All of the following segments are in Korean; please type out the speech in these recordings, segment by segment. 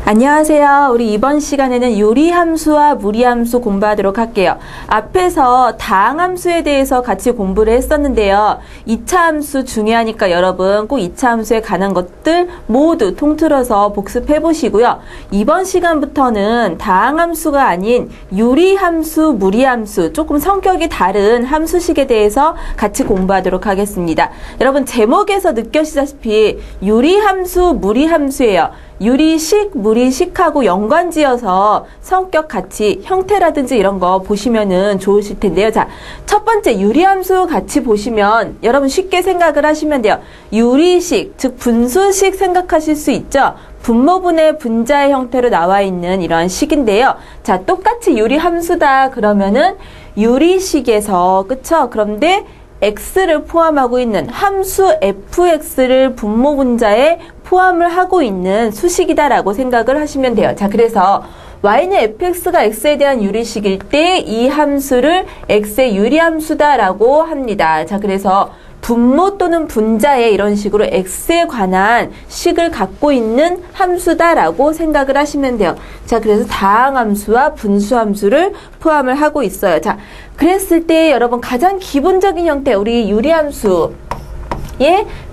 안녕하세요. 우리 이번 시간에는 유리함수와 무리함수 공부하도록 할게요. 앞에서 다항함수에 대해서 같이 공부를 했었는데요. 2차 함수 중요하니까 여러분 꼭 2차 함수에 관한 것들 모두 통틀어서 복습해 보시고요. 이번 시간부터는 다항함수가 아닌 유리함수, 무리함수, 조금 성격이 다른 함수식에 대해서 같이 공부하도록 하겠습니다. 여러분 제목에서 느껴지다시피 유리함수, 무리함수예요. 유리식, 무리식하고 연관지어서 성격 같이 형태라든지 이런 거 보시면은 좋으실 텐데요. 자, 첫 번째 유리함수 같이 보시면 여러분 쉽게 생각을 하시면 돼요. 유리식, 즉 분수식 생각하실 수 있죠. 분모분의 분자의 형태로 나와 있는 이런 식인데요. 자, 똑같이 유리함수다 그러면은 유리식에서, 그쵸? 그런데 x를 포함하고 있는 함수 fx를 분모 분자에 포함을 하고 있는 수식이다라고 생각을 하시면 돼요. 자, 그래서 y는 fx가 x에 대한 유리식일 때 이 함수를 x의 유리함수다라고 합니다. 자, 그래서 분모 또는 분자에 이런 식으로 x에 관한 식을 갖고 있는 함수다라고 생각을 하시면 돼요. 자, 그래서 다항함수와 분수함수를 포함을 하고 있어요. 자, 그랬을 때 여러분 가장 기본적인 형태, 우리 유리함수의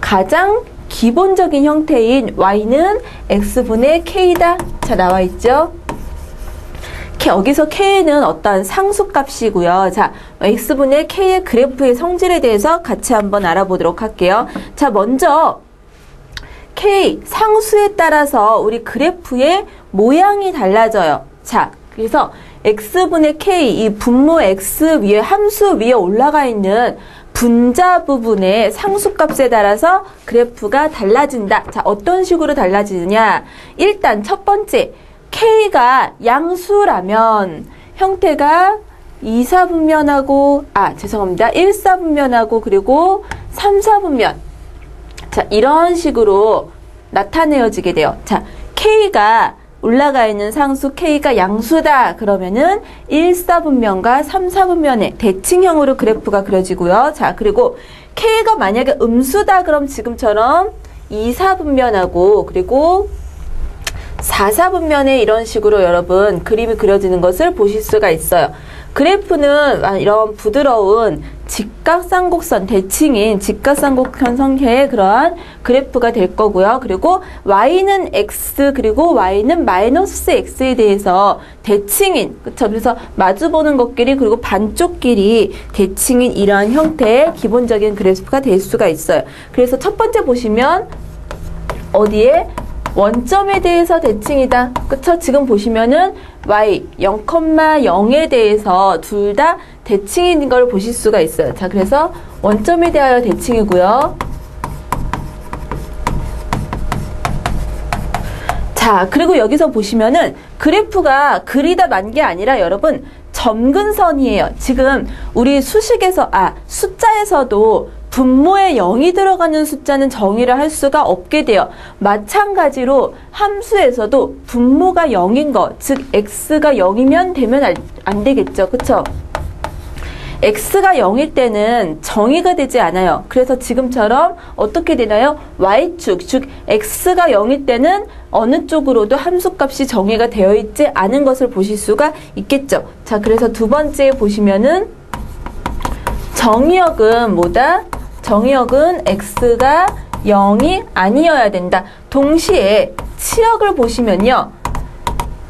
가장 기본적인 형태인 y는 x분의 k다. 자, 나와 있죠? 여기서 k는 어떤 상수값이고요. 자, x분의 k의 그래프의 성질에 대해서 같이 한번 알아보도록 할게요. 자, 먼저 k 상수에 따라서 우리 그래프의 모양이 달라져요. 자, 그래서 x분의 k, 이 분모 x 위에 함수 위에 올라가 있는 분자 부분의 상수값에 따라서 그래프가 달라진다. 자, 어떤 식으로 달라지느냐? 일단 첫 번째, k가 양수라면 형태가 2사분면하고, 죄송합니다. 1사분면하고 그리고 3사분면. 자, 이런 식으로 나타내어지게 돼요. 자, k가 올라가 있는 상수 k가 양수다 그러면은 1사분면과 3사분면의 대칭형으로 그래프가 그려지고요. 자, 그리고 k가 만약에 음수다 그럼 지금처럼 2사분면하고 그리고 4사분면에 이런 식으로 여러분 그림이 그려지는 것을 보실 수가 있어요. 그래프는 이런 부드러운 직각쌍곡선, 대칭인 직각쌍곡선 형태의 그러한 그래프가 될 거고요. 그리고 y는 x 그리고 y는 마이너스 x에 대해서 대칭인, 그쵸? 그래서 마주보는 것끼리 그리고 반쪽끼리 대칭인 이러한 형태의 기본적인 그래프가 될 수가 있어요. 그래서 첫 번째 보시면 어디에? 원점에 대해서 대칭이다. 그쵸? 지금 보시면은 y 0,0에 대해서 둘 다 대칭인 걸 보실 수가 있어요. 자, 그래서 원점에 대하여 대칭이고요. 자, 그리고 여기서 보시면은 그래프가 그리다 만 게 아니라 여러분 점근선이에요. 지금 우리 수식에서, 숫자에서도 분모에 0이 들어가는 숫자는 정의를 할 수가 없게 돼요. 마찬가지로 함수에서도 분모가 0인 것, 즉 x가 0이면 되면 안 되겠죠. 그쵸? x가 0일 때는 정의가 되지 않아요. 그래서 지금처럼 어떻게 되나요? y축, 즉 x가 0일 때는 어느 쪽으로도 함수값이 정의가 되어 있지 않은 것을 보실 수가 있겠죠. 자, 그래서 두 번째 보시면은 정의역은 뭐다? 정의역은 x가 0이 아니어야 된다. 동시에 치역을 보시면요.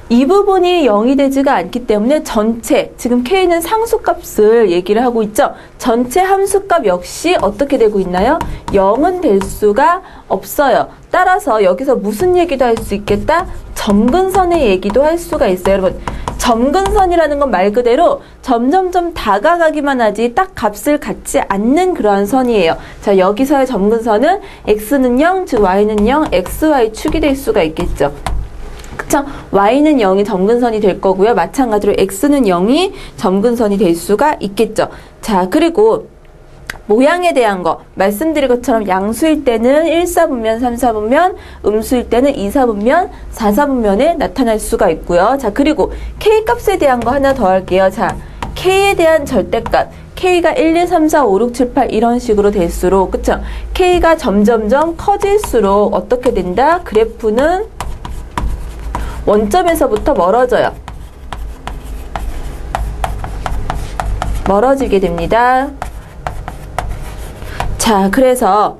이 부분이 0이 되지가 않기 때문에 전체, 지금 k는 상수값을 얘기를 하고 있죠. 전체 함수값 역시 어떻게 되고 있나요? 0은 될 수가 없어요. 따라서 여기서 무슨 얘기도 할 수 있겠다? 점근선의 얘기도 할 수가 있어요. 여러분, 점근선이라는 건 말 그대로 점점점 다가가기만 하지 딱 값을 갖지 않는 그러한 선이에요. 자, 여기서의 점근선은 x는 0, 즉 y는 0, xy 축이 될 수가 있겠죠. 그쵸? y는 0이 점근선이 될 거고요. 마찬가지로 x는 0이 점근선이 될 수가 있겠죠. 자, 그리고 모양에 대한 거 말씀드린 것처럼 양수일 때는 1사분면, 3사분면, 음수일 때는 2사분면, 4사분면에 나타날 수가 있고요. 자, 그리고 k값에 대한 거 하나 더 할게요. 자, k에 대한 절대값. k가 1, 2, 3, 4, 5, 6, 7, 8 이런 식으로 될수록, 그쵸? k가 점점점 커질수록 어떻게 된다? 그래프는 원점에서부터 멀어져요. 멀어지게 됩니다. 자, 그래서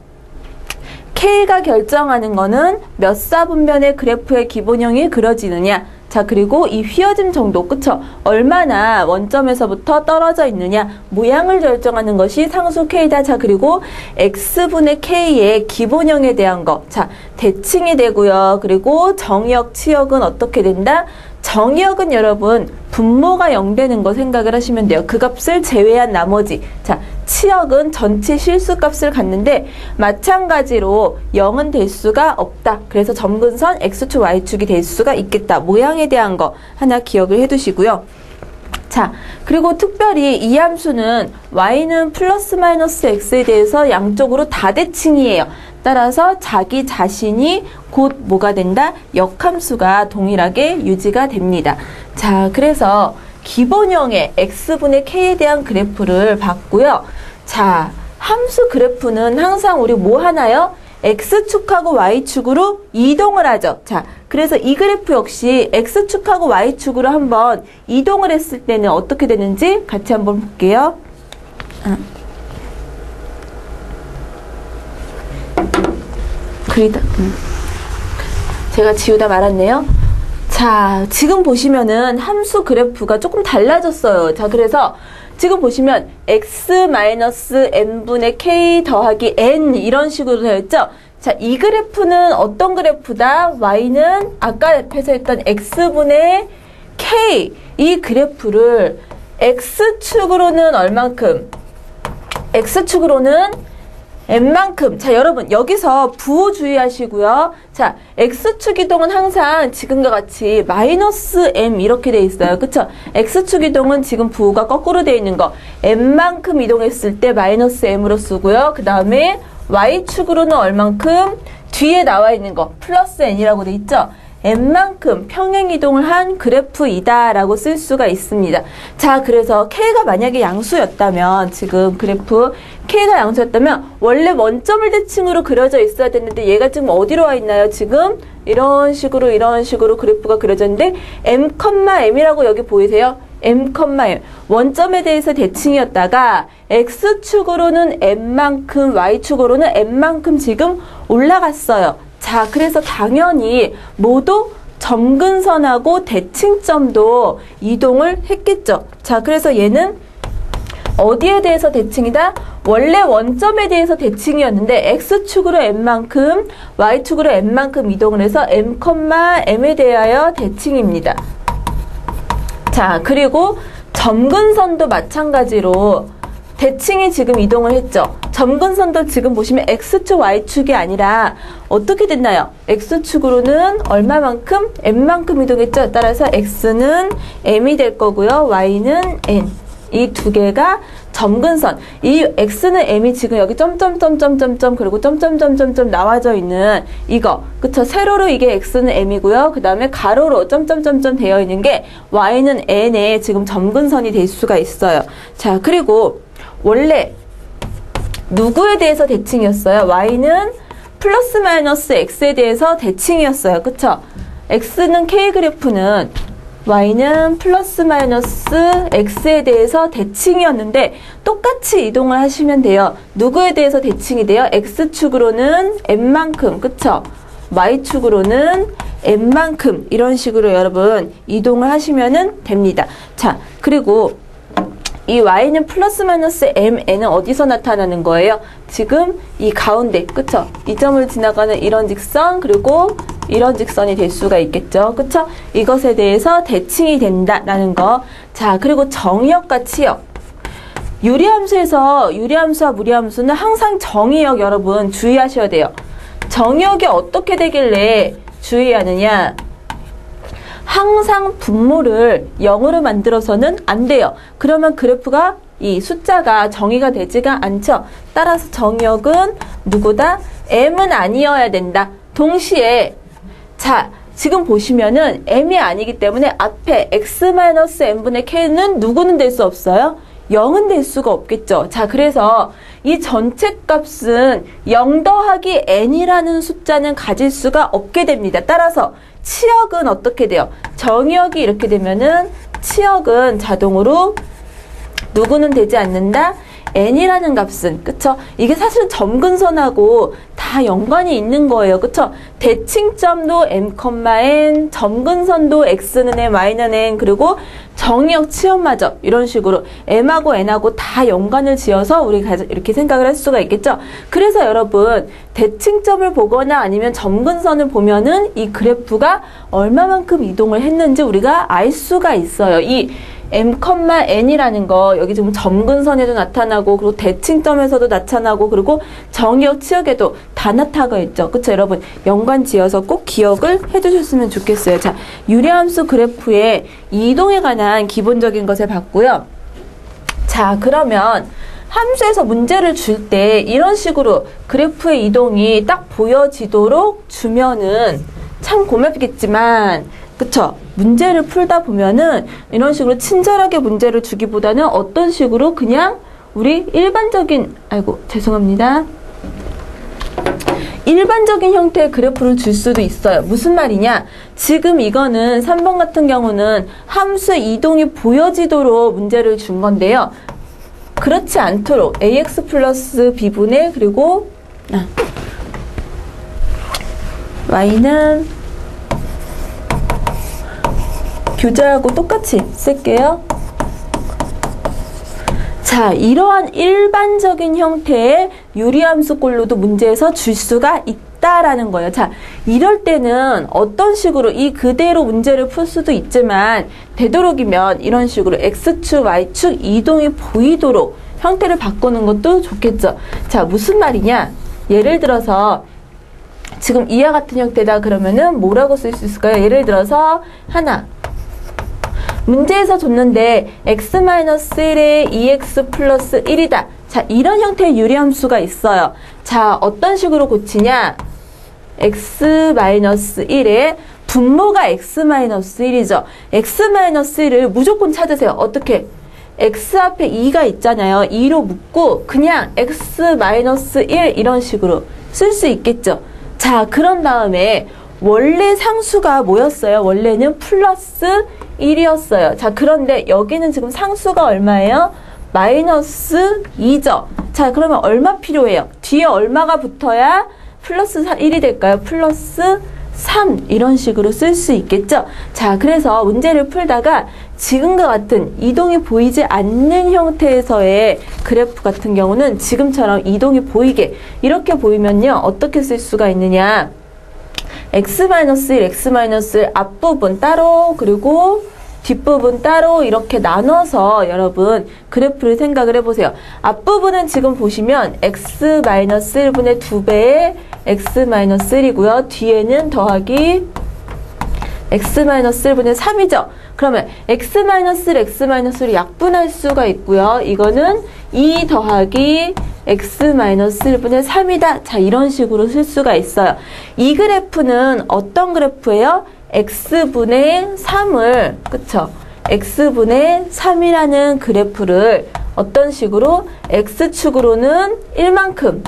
K가 결정하는 거는 몇 사분면의 그래프의 기본형이 그려지느냐. 자, 그리고 이 휘어짐 정도, 그쵸? 얼마나 원점에서부터 떨어져 있느냐. 모양을 결정하는 것이 상수 K다. 자, 그리고 X분의 K의 기본형에 대한 거. 자, 대칭이 되고요. 그리고 정의역, 치역은 어떻게 된다? 정의역은 여러분 분모가 0 되는 거 생각을 하시면 돼요. 그 값을 제외한 나머지. 자, 치역은 전체 실수값을 갖는데 마찬가지로 0은 될 수가 없다. 그래서 점근선 X축, Y축이 될 수가 있겠다. 모양에 대한 거 하나 기억을 해두시고요. 자, 그리고 특별히 이 함수는 Y는 플러스 마이너스 X에 대해서 양쪽으로 다 대칭이에요. 따라서 자기 자신이 곧 뭐가 된다? 역함수가 동일하게 유지가 됩니다. 자, 그래서 기본형의 X분의 K에 대한 그래프를 봤고요. 자, 함수 그래프는 항상 우리 뭐 하나요? X축하고 Y축으로 이동을 하죠. 자, 그래서 이 그래프 역시 X축하고 Y축으로 한번 이동을 했을 때는 어떻게 되는지 같이 한번 볼게요. 제가 지우다 말았네요. 자, 지금 보시면은 함수 그래프가 조금 달라졌어요. 자, 그래서 지금 보시면 x-n분의 k 더하기 n 이런 식으로 되어 있죠. 자, 이 그래프는 어떤 그래프다? y는 아까 앞에서 했던 x분의 k 이 그래프를 x축으로는 얼만큼? x축으로는 n만큼. 자, 여러분 여기서 부호 주의하시고요. 자, x축 이동은 항상 지금과 같이 마이너스 m 이렇게 돼 있어요. 그쵸? x축 이동은 지금 부호가 거꾸로 돼 있는 거 n만큼 이동했을 때 마이너스 m으로 쓰고요. 그 다음에 y축으로는 얼만큼? 뒤에 나와 있는 거 플러스 n이라고 돼 있죠? n만큼 평행 이동을 한 그래프이다 라고 쓸 수가 있습니다. 자, 그래서 K가 만약에 양수였다면 지금 그래프 K가 양수였다면 원래 원점을 대칭으로 그려져 있어야 됐는데 얘가 지금 어디로 와 있나요? 지금 이런 식으로 그래프가 그려져 있는데 m,m이라고 여기 보이세요? m,m 원점에 대해서 대칭이었다가 X축으로는 n만큼 Y축으로는 n만큼 지금 올라갔어요. 자, 그래서 당연히 모두 점근선하고 대칭점도 이동을 했겠죠. 자, 그래서 얘는 어디에 대해서 대칭이다? 원래 원점에 대해서 대칭이었는데 X축으로 n만큼, Y축으로 n만큼 이동을 해서 m,m에 대하여 대칭입니다. 자, 그리고 점근선도 마찬가지로 대칭이 지금 이동을 했죠. 점근선도 지금 보시면 X축, Y축이 아니라 어떻게 됐나요? X축으로는 얼마만큼? M만큼 이동했죠. 따라서 X는 M이 될 거고요. Y는 N. 이 두 개가 점근선. 이 X는 M이 지금 여기 점점점점점점 그리고 점점점점점 나와져 있는 이거. 그쵸? 세로로 이게 X는 M이고요. 그 다음에 가로로 점점점점 되어 있는 게 Y는 N의 지금 점근선이 될 수가 있어요. 자, 그리고 원래 누구에 대해서 대칭이었어요? Y는 플러스 마이너스 X에 대해서 대칭이었어요. 그쵸? X는 K 그래프는 Y는 플러스 마이너스 X에 대해서 대칭이었는데 똑같이 이동을 하시면 돼요. 누구에 대해서 대칭이 돼요? X축으로는 M만큼, 그쵸? Y축으로는 M만큼 이런 식으로 여러분 이동을 하시면 됩니다. 자, 그리고 이 y는 플러스 마이너스 mn은 어디서 나타나는 거예요? 지금 이 가운데, 그쵸? 이 점을 지나가는 이런 직선, 그리고 이런 직선이 될 수가 있겠죠. 그쵸? 이것에 대해서 대칭이 된다라는 거. 자, 그리고 정의역과 치역. 유리함수에서 유리함수와 무리함수는 항상 정의역 여러분 주의하셔야 돼요. 정의역이 어떻게 되길래 주의하느냐? 항상 분모를 0으로 만들어서는 안 돼요. 그러면 그래프가 이 숫자가 정의가 되지가 않죠. 따라서 정의역은 누구다? m은 아니어야 된다. 동시에 자, 지금 보시면은 m이 아니기 때문에 앞에 x-n분의 k는 누구는 될 수 없어요? 0은 될 수가 없겠죠. 자, 그래서 이 전체 값은 0 더하기 n이라는 숫자는 가질 수가 없게 됩니다. 따라서 치역은 어떻게 돼요? 정역이 이렇게 되면은 치역은 자동으로 누구는 되지 않는다? n이라는 값은, 그쵸? 이게 사실 점근선하고 다 연관이 있는 거예요. 그쵸? 대칭점도 m, n, 점근선도 x는 n, y는 n, 그리고 정역 치역마저 이런 식으로 m하고 n하고 다 연관을 지어서 우리가 이렇게 생각을 할 수가 있겠죠? 그래서 여러분, 대칭점을 보거나 아니면 점근선을 보면은 이 그래프가 얼마만큼 이동을 했는지 우리가 알 수가 있어요. 이 m, n이라는 거 여기 지금 점근선에도 나타나고 그리고 대칭점에서도 나타나고 그리고 정역 치역에도 다 나타나 있죠. 그쵸 여러분? 연관 지어서 꼭 기억을 해주셨으면 좋겠어요. 자, 유리함수 그래프의 이동에 관한 기본적인 것을 봤고요. 자, 그러면 함수에서 문제를 줄 때 이런 식으로 그래프의 이동이 딱 보여지도록 주면은 참 고맙겠지만, 그쵸? 문제를 풀다 보면은 이런 식으로 친절하게 문제를 주기보다는 어떤 식으로 그냥 우리 일반적인, 아이고, 죄송합니다. 일반적인 형태의 그래프를 줄 수도 있어요. 무슨 말이냐? 지금 이거는 3번 같은 경우는 함수의 이동이 보여지도록 문제를 준 건데요. 그렇지 않도록 ax 플러스 b분의 그리고 y는 교재하고 똑같이 쓸게요. 자, 이러한 일반적인 형태의 유리함수꼴로도 문제에서 줄 수가 있다라는 거예요. 자, 이럴 때는 어떤 식으로 이 그대로 문제를 풀 수도 있지만 되도록이면 이런 식으로 x축, y축 이동이 보이도록 형태를 바꾸는 것도 좋겠죠. 자, 무슨 말이냐? 예를 들어서 지금 이와 같은 형태다 그러면은 뭐라고 쓸 수 있을까요? 예를 들어서 하나. 문제에서 줬는데 x-1에 2x 플러스 1이다. 자, 이런 형태의 유리함수가 있어요. 자, 어떤 식으로 고치냐? x-1에 분모가 x-1이죠. x-1을 무조건 찾으세요. 어떻게? x 앞에 2가 있잖아요. 2로 묶고 그냥 x-1 이런 식으로 쓸 수 있겠죠. 자, 그런 다음에 원래 상수가 뭐였어요? 원래는 플러스 1이었어요. 자, 그런데 여기는 지금 상수가 얼마예요? 마이너스 2죠. 자, 그러면 얼마 필요해요? 뒤에 얼마가 붙어야 플러스 1이 될까요? 플러스 3 이런 식으로 쓸 수 있겠죠. 자, 그래서 문제를 풀다가 지금과 같은 이동이 보이지 않는 형태에서의 그래프 같은 경우는 지금처럼 이동이 보이게 이렇게 보이면요. 어떻게 쓸 수가 있느냐? x-1, x-1 앞부분 따로 그리고 뒷부분 따로 이렇게 나눠서 여러분 그래프를 생각을 해보세요. 앞부분은 지금 보시면 x-1분의 2배의 x-1이고요. 뒤에는 더하기 x-1분의 3이죠. 그러면 x-를 약분할 수가 있고요. 이거는 2 더하기 x-1분의 3이다. 자, 이런 식으로 쓸 수가 있어요. 이 그래프는 어떤 그래프예요? x분의 3을, 그쵸? x분의 3이라는 그래프를 어떤 식으로 x축으로는 1만큼,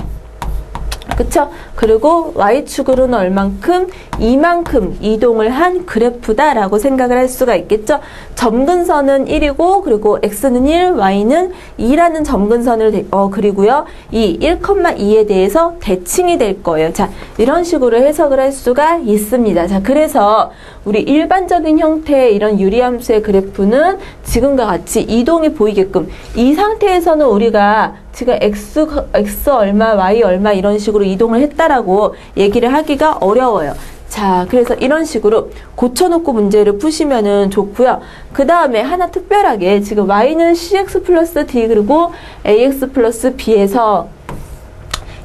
그쵸? 그리고 y축으로는 얼만큼? 2만큼 이동을 한 그래프다라고 생각을 할 수가 있겠죠? 점근선은 1이고 그리고 x는 1, y는 2라는 점근선을 그리고요. 이 1,2에 대해서 대칭이 될 거예요. 자, 이런 식으로 해석을 할 수가 있습니다. 자, 그래서 우리 일반적인 형태의 이런 유리함수의 그래프는 지금과 같이 이동이 보이게끔 이 상태에서는 우리가 지금 x 얼마, y 얼마 이런 식으로 이동을 했다라고 얘기를 하기가 어려워요. 자, 그래서 이런 식으로 고쳐놓고 문제를 푸시면은 좋고요. 그 다음에 하나 특별하게 지금 y는 cx 플러스 d 그리고 ax 플러스 b에서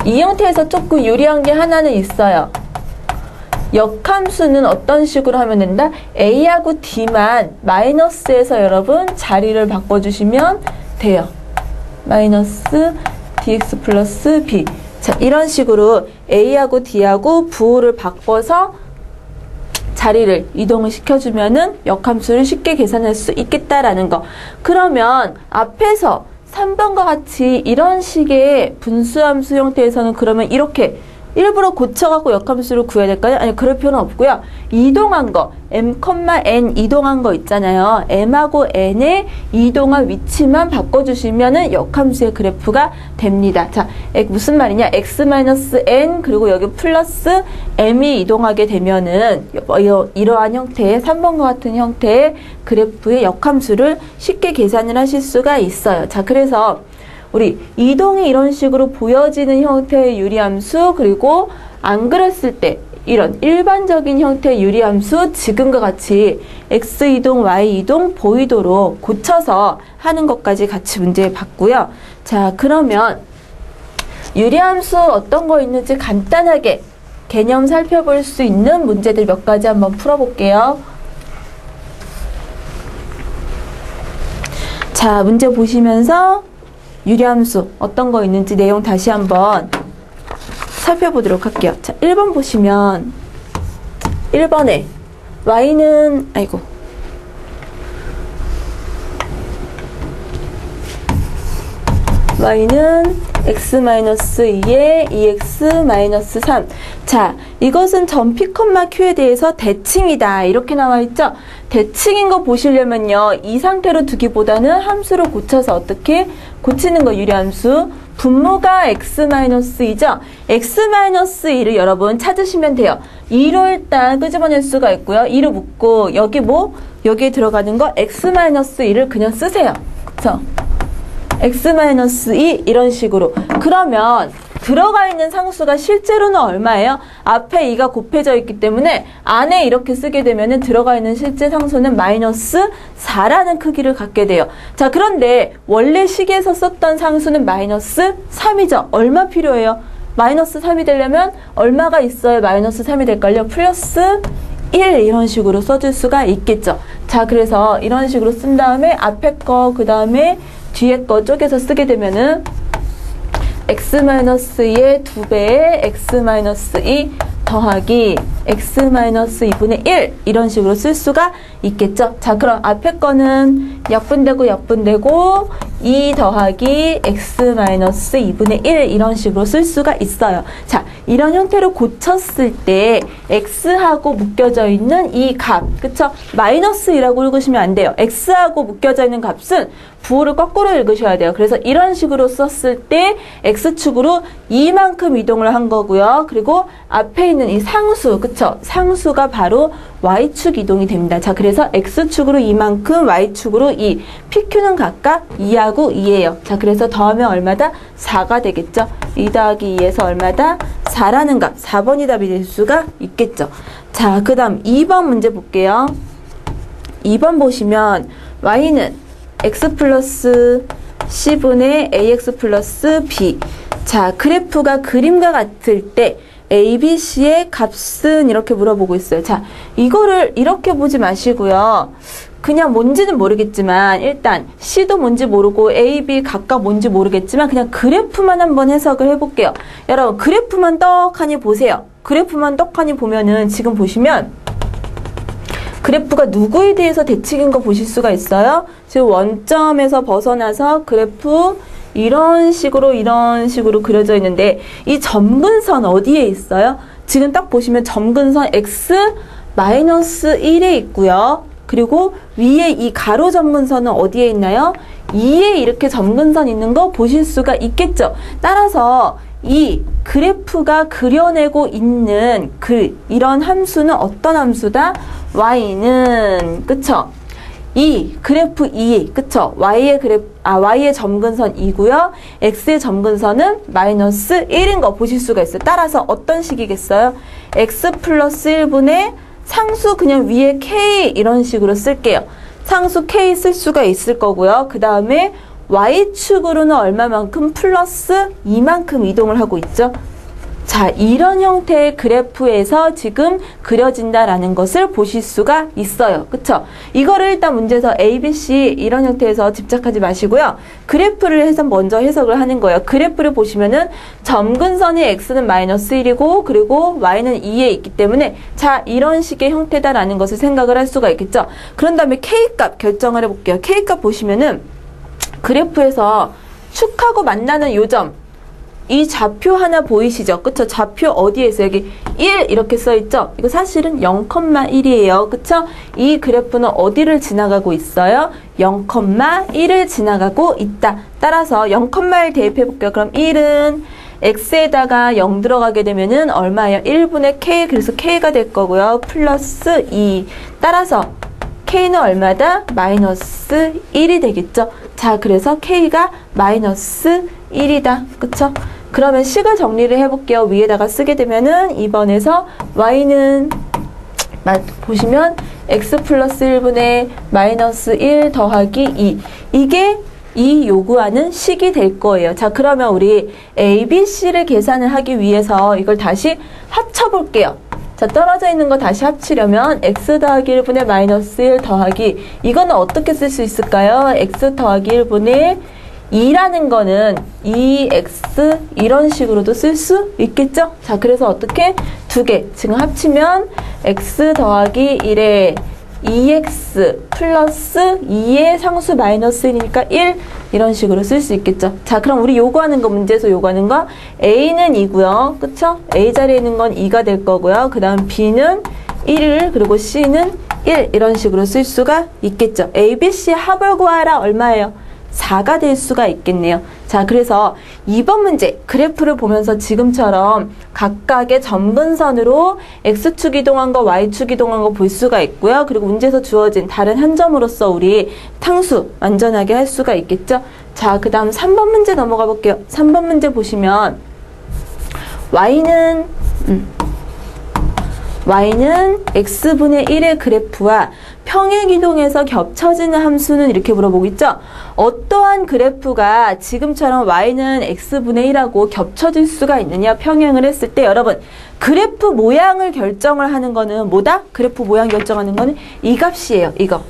이 형태에서 조금 유리한 게 하나는 있어요. 역함수는 어떤 식으로 하면 된다? a하고 d만 마이너스에서 여러분 자리를 바꿔주시면 돼요. 마이너스 dx 플러스 b. 자, 이런 식으로 a하고 d하고 부호를 바꿔서 자리를 이동을 시켜주면은 역함수를 쉽게 계산할 수 있겠다라는 거. 그러면 앞에서 3번과 같이 이런 식의 분수함수 형태에서는 그러면 이렇게 일부러 고쳐갖고 역함수를 구해야 될까요? 아니, 그럴 필요는 없고요. 이동한 거, m,n 이동한 거 있잖아요. m하고 n의 이동한 위치만 바꿔주시면은 역함수의 그래프가 됩니다. 자, 무슨 말이냐? x-n 그리고 여기 플러스 m이 이동하게 되면은 이러한 형태의 3번과 같은 형태의 그래프의 역함수를 쉽게 계산을 하실 수가 있어요. 자, 그래서 우리 이동이 이런 식으로 보여지는 형태의 유리함수, 그리고 안 그랬을 때 이런 일반적인 형태의 유리함수 지금과 같이 x이동, y이동 보이도록 고쳐서 하는 것까지 같이 문제 봤고요. 자, 그러면 유리함수 어떤 거 있는지 간단하게 개념 살펴볼 수 있는 문제들 몇 가지 한번 풀어볼게요. 자, 문제 보시면서 유리함수 어떤 거 있는지 내용 다시 한번 살펴보도록 할게요. 자, 1번 보시면 1번에 y는 y는 x-2에 2x-3. 자, 이것은 점 P, Q에 대해서 대칭이다. 이렇게 나와 있죠? 대칭인 거 보시려면요. 이 상태로 두기보다는 함수로 고쳐서 어떻게 고치는 거 유리함수. 분모가 x-2죠? x-2를 여러분 찾으시면 돼요. 2로 일단 끄집어낼 수가 있고요. 2를 묶고 여기에 들어가는 거 x-2를 그냥 쓰세요. 그쵸? x-2 이런 식으로. 그러면 들어가 있는 상수가 실제로는 얼마예요? 앞에 2가 곱해져 있기 때문에 안에 이렇게 쓰게 되면은 들어가 있는 실제 상수는 마이너스 4라는 크기를 갖게 돼요. 자, 그런데 원래 식에서 썼던 상수는 마이너스 3이죠. 얼마 필요해요? 마이너스 3이 되려면 얼마가 있어야 마이너스 3이 될걸요? 플러스 1 이런 식으로 써줄 수가 있겠죠. 자, 그래서 이런 식으로 쓴 다음에 앞에 거 그 다음에 뒤에 거 쪼개서 쓰게 되면은 x-2의 2배의 x-2 더하기 x-2분의 1 이런 식으로 쓸 수가 있겠죠. 자, 그럼 앞에 거는 약분되고 2 더하기 x-2분의 1 이런 식으로 쓸 수가 있어요. 자, 이런 형태로 고쳤을 때 x하고 묶여져 있는 이 값, 그쵸? 마이너스 2라고 읽으시면 안 돼요. x하고 묶여져 있는 값은 부호를 거꾸로 읽으셔야 돼요. 그래서 이런 식으로 썼을 때 x축으로 이만큼 이동을 한 거고요. 그리고 앞에 있는 이 상수, 그쵸? 상수가 바로 y축 이동이 됩니다. 자, 그래서 x축으로 이만큼, y축으로 2. PQ는 각각 2하고 2예요. 자, 그래서 더하면 얼마다? 4가 되겠죠? 2 더하기 2에서 얼마다? 4라는 값, 4번이 답이 될 수가 있겠죠. 자, 그 다음 2번 문제 볼게요. 2번 보시면 y는 x 플러스 c분의 ax 플러스 b. 자, 그래프가 그림과 같을 때 a, b, c의 값은 이렇게 물어보고 있어요. 자, 이거를 이렇게 보지 마시고요. 그냥 뭔지는 모르겠지만 일단 c도 뭔지 모르고 a, b 각각 뭔지 모르겠지만 그냥 그래프만 한번 해석을 해볼게요. 여러분, 그래프만 떡하니 보세요. 그래프만 떡하니 보면은 지금 보시면 그래프가 누구에 대해서 대칭인 거 보실 수가 있어요. 지금 원점에서 벗어나서 그래프 이런 식으로 그려져 있는데 이 점근선 어디에 있어요? 지금 딱 보시면 점근선 x-1에 있고요. 그리고 위에 이 가로 점근선은 어디에 있나요? 2에 이렇게 점근선 있는 거 보실 수가 있겠죠. 따라서 이 그래프가 그려내고 있는 이런 함수는 어떤 함수다? y는, 그쵸? 이 그래프 2, 그쵸? y의 점근선 2고요. x의 점근선은 마이너스 1인 거 보실 수가 있어요. 따라서 어떤 식이겠어요? x 플러스 1분의 상수 그냥 위에 k 이런 식으로 쓸게요. 상수 k 쓸 수가 있을 거고요. 그 다음에 y축으로는 얼마만큼? 플러스 이만큼 이동을 하고 있죠. 자, 이런 형태의 그래프에서 지금 그려진다라는 것을 보실 수가 있어요. 그쵸? 이거를 일단 문제에서 A, B, C 이런 형태에서 집착하지 마시고요. 그래프를 해서 먼저 해석을 하는 거예요. 그래프를 보시면은 점근선의 x는 마이너스 1이고 그리고 y는 2에 있기 때문에 자, 이런 식의 형태다라는 것을 생각을 할 수가 있겠죠. 그런 다음에 K값 결정을 해볼게요. K값 보시면은 그래프에서 축하고 만나는 요점 이 좌표 하나 보이시죠? 그쵸? 좌표 어디에서 여기 1 이렇게 써있죠? 이거 사실은 0,1이에요. 그쵸? 이 그래프는 어디를 지나가고 있어요? 0,1을 지나가고 있다. 따라서 0,1 대입해 볼게요. 그럼 1은 x에다가 0 들어가게 되면은 얼마예요? 1분의 k, 그래서 k가 될 거고요. 플러스 2. 따라서 k는 얼마다? 마이너스 1이 되겠죠? 자, 그래서 k가 마이너스 1이다. 그쵸? 그러면 식을 정리를 해볼게요. 위에다가 쓰게 되면은 2번에서 y는 보시면 x 플러스 1분의 마이너스 1 더하기 2. 이게 이 요구하는 식이 될 거예요. 자, 그러면 우리 A, B, C를 계산을 하기 위해서 이걸 다시 합쳐볼게요. 자, 떨어져 있는 거 다시 합치려면 x 더하기 1분의 마이너스 1 더하기, 이거는 어떻게 쓸 수 있을까요? x 더하기 1분의 2라는 거는 2x 이런 식으로도 쓸 수 있겠죠? 자, 그래서 어떻게? 두 개 지금 합치면 x 더하기 1에 2x 플러스 2의 상수 마이너스 1이니까 1 이런 식으로 쓸 수 있겠죠. 자, 그럼 우리 요구하는 거, 문제에서 요구하는 거 a는 2고요. 그쵸? a 자리에 있는 건 2가 될 거고요. 그 다음 b는 1 그리고 c는 1 이런 식으로 쓸 수가 있겠죠. a, b, c 합을 구하라 얼마예요? 4가 될 수가 있겠네요. 자, 그래서 2번 문제 그래프를 보면서 지금처럼 각각의 점근선으로 x축 이동한 거, y축 이동한 거 볼 수가 있고요. 그리고 문제에서 주어진 다른 한 점으로서 우리 탕수 안전하게 할 수가 있겠죠. 자, 그 다음 3번 문제 넘어가 볼게요. 3번 문제 보시면 y는 x분의 1의 그래프와 평행이동에서 겹쳐지는 함수는 이렇게 물어보고 있죠. 어떠한 그래프가 지금처럼 y는 x분의 1하고 겹쳐질 수가 있느냐, 평행을 했을 때. 여러분, 그래프 모양을 결정을 하는 거는 뭐다? 그래프 모양 결정하는 거는 이 값이에요. 이거.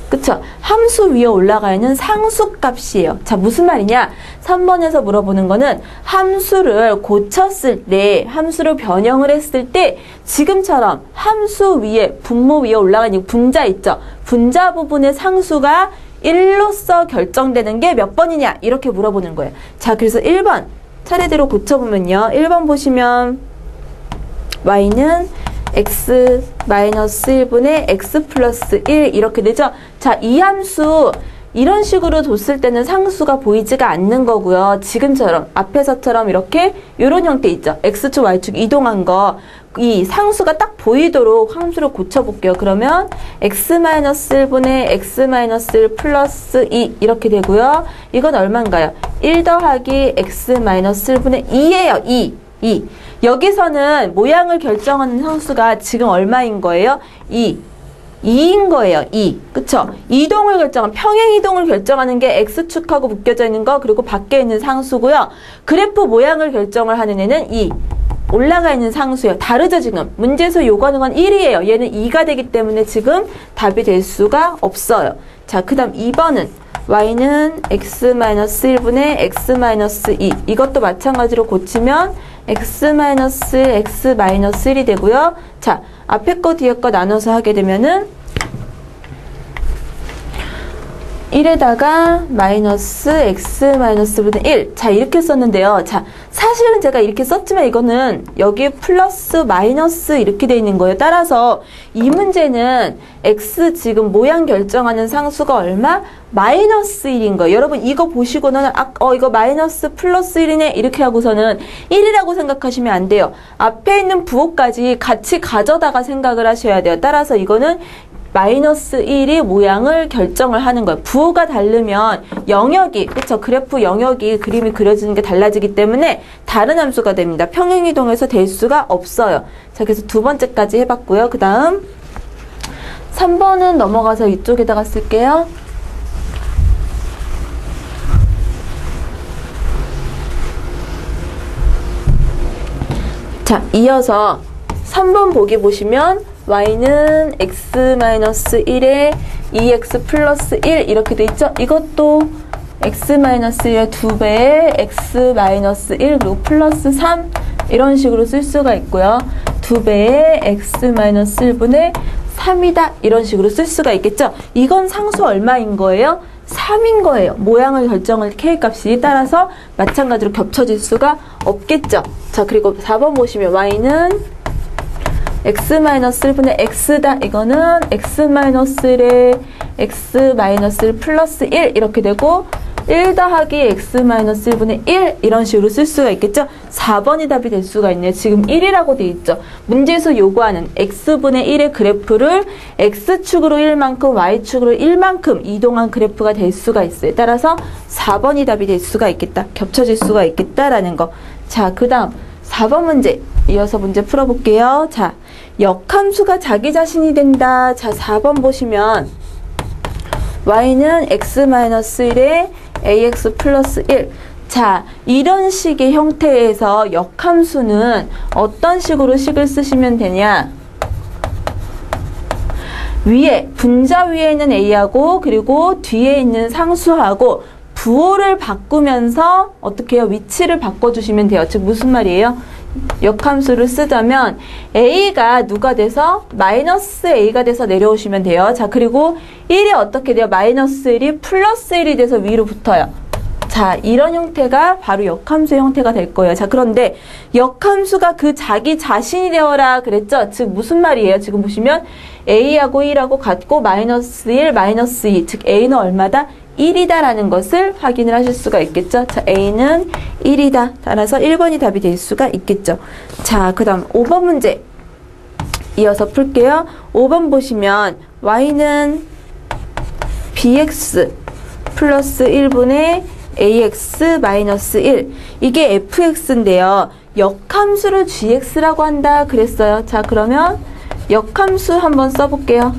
그쵸? 함수 위에 올라가 있는 상수값이에요. 자, 무슨 말이냐? 3번에서 물어보는 거는 함수를 고쳤을 때, 함수를 변형을 했을 때 지금처럼 함수 위에, 분모 위에 올라가 있는 분자 있죠? 분자 부분의 상수가 1로서 결정되는 게 몇 번이냐? 이렇게 물어보는 거예요. 자, 그래서 1번 차례대로 고쳐보면요. 1번 보시면 y는 x 마이너스 1분의 x 플러스 1 이렇게 되죠. 자, 이 함수 이런 식으로 뒀을 때는 상수가 보이지가 않는 거고요. 지금처럼 앞에서처럼 이렇게 이런 형태 있죠. x축 y축 이동한 거, 이 상수가 딱 보이도록 함수를 고쳐볼게요. 그러면 x 마이너스 1분의 x 마이너스 1 플러스 2 이렇게 되고요. 이건 얼마인가요? 1 더하기 x 마이너스 1분의 2예요. 2. 여기서는 모양을 결정하는 상수가 지금 얼마인 거예요? 2인 거예요. 2. 그쵸? 이동을 결정한, 평행 이동을 결정하는 게 x축하고 묶여져 있는 거, 그리고 밖에 있는 상수고요. 그래프 모양을 결정을 하는 애는 2. 올라가 있는 상수예요. 다르죠, 지금? 문제에서 요구하는 건 1이에요. 얘는 2가 되기 때문에 지금 답이 될 수가 없어요. 자, 그 다음 2번은 y는 x-1분의 x-2. 이것도 마찬가지로 고치면 x-1이 되고요. 자, 앞에 거 뒤에 거 나눠서 하게 되면은 1에다가 마이너스 x-분의 1. 자, 이렇게 썼는데요. 자, 사실은 제가 이렇게 썼지만 이거는 여기 플러스 마이너스 이렇게 돼 있는 거예요. 따라서 이 문제는 x 지금 모양 결정하는 상수가 얼마? 마이너스 1인 거예요. 여러분 이거 보시고는 이거 마이너스 플러스 1이네 이렇게 하고서는 1이라고 생각하시면 안 돼요. 앞에 있는 부호까지 같이 가져다가 생각을 하셔야 돼요. 따라서 이거는 마이너스 1이 모양을 결정을 하는 거예요. 부호가 다르면 영역이, 그쵸? 그래프 영역이 그림이 그려지는 게 달라지기 때문에 다른 함수가 됩니다. 평행이동에서 될 수가 없어요. 자, 그래서 두 번째까지 해봤고요. 그 다음 3번은 넘어가서 이쪽에다가 쓸게요. 자, 이어서 3번 보기 보시면 y는 x-1에 2x 플러스 1 이렇게 돼 있죠? 이것도 x-1의 2배에 x-1 그리고 플러스 3 이런 식으로 쓸 수가 있고요. 2배에 x-1분의 3이다 이런 식으로 쓸 수가 있겠죠? 이건 상수 얼마인 거예요? 3인 거예요. 모양을 결정할 K값이. 따라서 마찬가지로 겹쳐질 수가 없겠죠. 자, 그리고 4번 보시면 y는 x-1분의 x다. 이거는 x-1에 x-1 플러스 1 이렇게 되고 1 더하기 x-1분의 1 이런 식으로 쓸 수가 있겠죠. 4번이 답이 될 수가 있네요. 지금 1이라고 돼 있죠. 문제에서 요구하는 x분의 1의 그래프를 x축으로 1만큼 y축으로 1만큼 이동한 그래프가 될 수가 있어요. 따라서 4번이 답이 될 수가 있겠다. 겹쳐질 수가 있겠다라는 거. 자, 그 다음 4번 문제 이어서 문제 풀어볼게요. 자, 역함수가 자기 자신이 된다. 자, 4번 보시면 y는 x-1에 ax 플러스 1. 자, 이런 식의 형태에서 역함수는 어떤 식으로 식을 쓰시면 되냐? 위에, 분자 위에 있는 a하고 그리고 뒤에 있는 상수하고 부호를 바꾸면서 어떻게 해요? 위치를 바꿔주시면 돼요. 즉 무슨 말이에요? 역함수를 쓰자면 a가 누가 돼서 마이너스 a가 돼서 내려오시면 돼요. 자, 그리고 1이 어떻게 돼요? 마이너스 1이 플러스 1이 돼서 위로 붙어요. 자, 이런 형태가 바로 역함수의 형태가 될 거예요. 자, 그런데 역함수가 그 자기 자신이 되어라 그랬죠? 즉 무슨 말이에요? 지금 보시면 a하고 1하고 같고 마이너스 1, 마이너스 2. 즉 a는 얼마다? 1이다 라는 것을 확인을 하실 수가 있겠죠. 자, a는 1이다. 따라서 1번이 답이 될 수가 있겠죠. 자, 그 다음 5번 문제 이어서 풀게요. 5번 보시면 y는 bx 플러스 1분의 ax 마이너스 1. 이게 fx인데요. 역함수를 gx라고 한다 그랬어요. 자, 그러면 역함수 한번 써볼게요.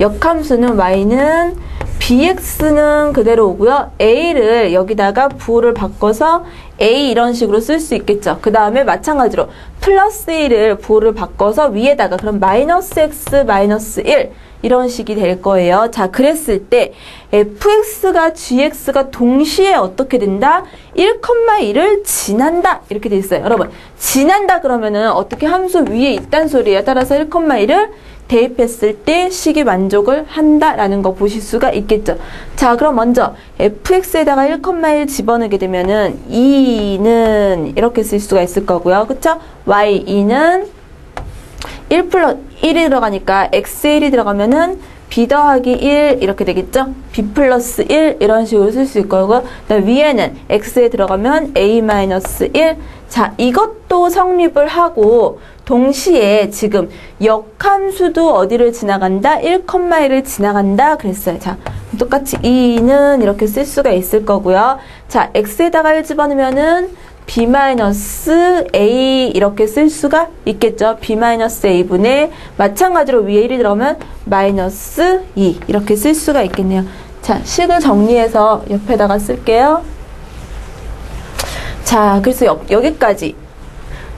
역함수는 y는 bx는 그대로 오고요. a를 여기다가 부호를 바꿔서 a 이런 식으로 쓸 수 있겠죠. 그 다음에 마찬가지로 플러스 1을 부호를 바꿔서 위에다가 그럼 마이너스 x 마이너스 1 이런 식이 될 거예요. 자, 그랬을 때 fx가 gx가 동시에 어떻게 된다? 1,1을 지난다 이렇게 돼 있어요. 여러분, 지난다 그러면은 어떻게 함수 위에 있단 소리예요. 따라서 1,1을 대입했을 때 식이 만족을 한다라는 거 보실 수가 있겠죠. 자, 그럼 먼저 fx에다가 1,1 집어넣게 되면은 2는 이렇게 쓸 수가 있을 거고요. 그쵸? y2는 1 플러스 1이 들어가니까 x1이 들어가면은 b 더하기 1 이렇게 되겠죠? b 플러스 1 이런 식으로 쓸 수 있을 거고요. 그다음 위에는 x에 들어가면 a 마이너스 1. 자, 이것도 성립을 하고 동시에 지금 역함수도 어디를 지나간다? 1,1을 지나간다 그랬어요. 자, 똑같이 2는 이렇게 쓸 수가 있을 거고요. 자, x에다가 1 집어넣으면은 b-a 이렇게 쓸 수가 있겠죠. b-a분의 마찬가지로 위에 1이 들어오면 마이너스 2 이렇게 쓸 수가 있겠네요. 자, 식을 정리해서 옆에다가 쓸게요. 자, 그래서 여기까지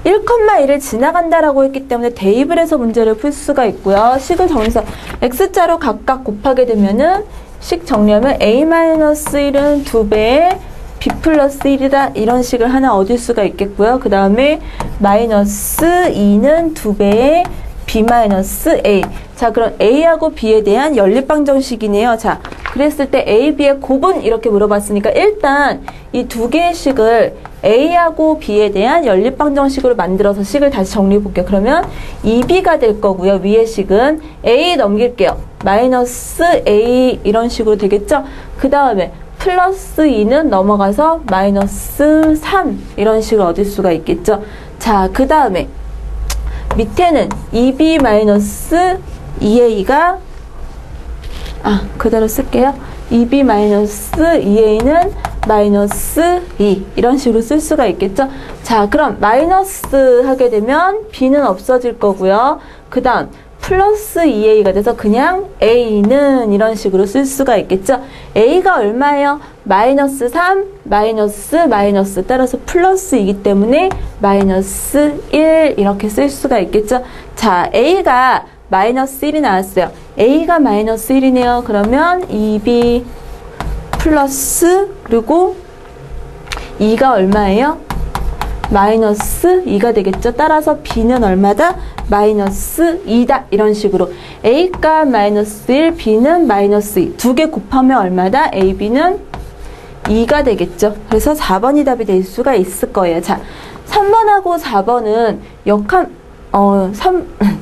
1,1을 지나간다라고 했기 때문에 대입을 해서 문제를 풀 수가 있고요. 식을 정리해서 x자로 각각 곱하게 되면은 식 정리하면 a-1은 2배에 b 플러스 1이다 이런 식을 하나 얻을 수가 있겠고요. 그 다음에 마이너스 2는 2배에 b 마이너스 a. 자, 그럼 a하고 b에 대한 연립방정식이네요. 자, 그랬을 때 a, b의 곱은 이렇게 물어봤으니까 일단 이 두 개의 식을 a하고 b에 대한 연립방정식으로 만들어서 식을 다시 정리해 볼게요. 그러면 2b가 될 거고요. 위의 식은 a 넘길게요. 마이너스 a 이런 식으로 되겠죠. 그 다음에 플러스 2는 넘어가서 마이너스 3 이런 식을 얻을 수가 있겠죠. 자, 그 다음에 밑에는 2b 마이너스 2a가 그대로 쓸게요. 2b 마이너스 2a는 마이너스 2 이런 식으로 쓸 수가 있겠죠. 자, 그럼 마이너스 하게 되면 b는 없어질 거고요. 그 다음 플러스 2a가 돼서 그냥 a는 이런 식으로 쓸 수가 있겠죠. a가 얼마예요? 마이너스 3, 마이너스, 따라서 플러스이기 때문에 마이너스 1 이렇게 쓸 수가 있겠죠. 자, a가 마이너스 1이 나왔어요. a가 마이너스 1이네요. 그러면 2b 플러스 그리고 2가 얼마예요? 마이너스 2가 되겠죠. 따라서 B는 얼마다? 마이너스 2다. 이런 식으로 A값 마이너스 1, B는 마이너스 2. 두 개 곱하면 얼마다? A, B는 2가 되겠죠. 그래서 4번이 답이 될 수가 있을 거예요. 자, 3번하고 4번은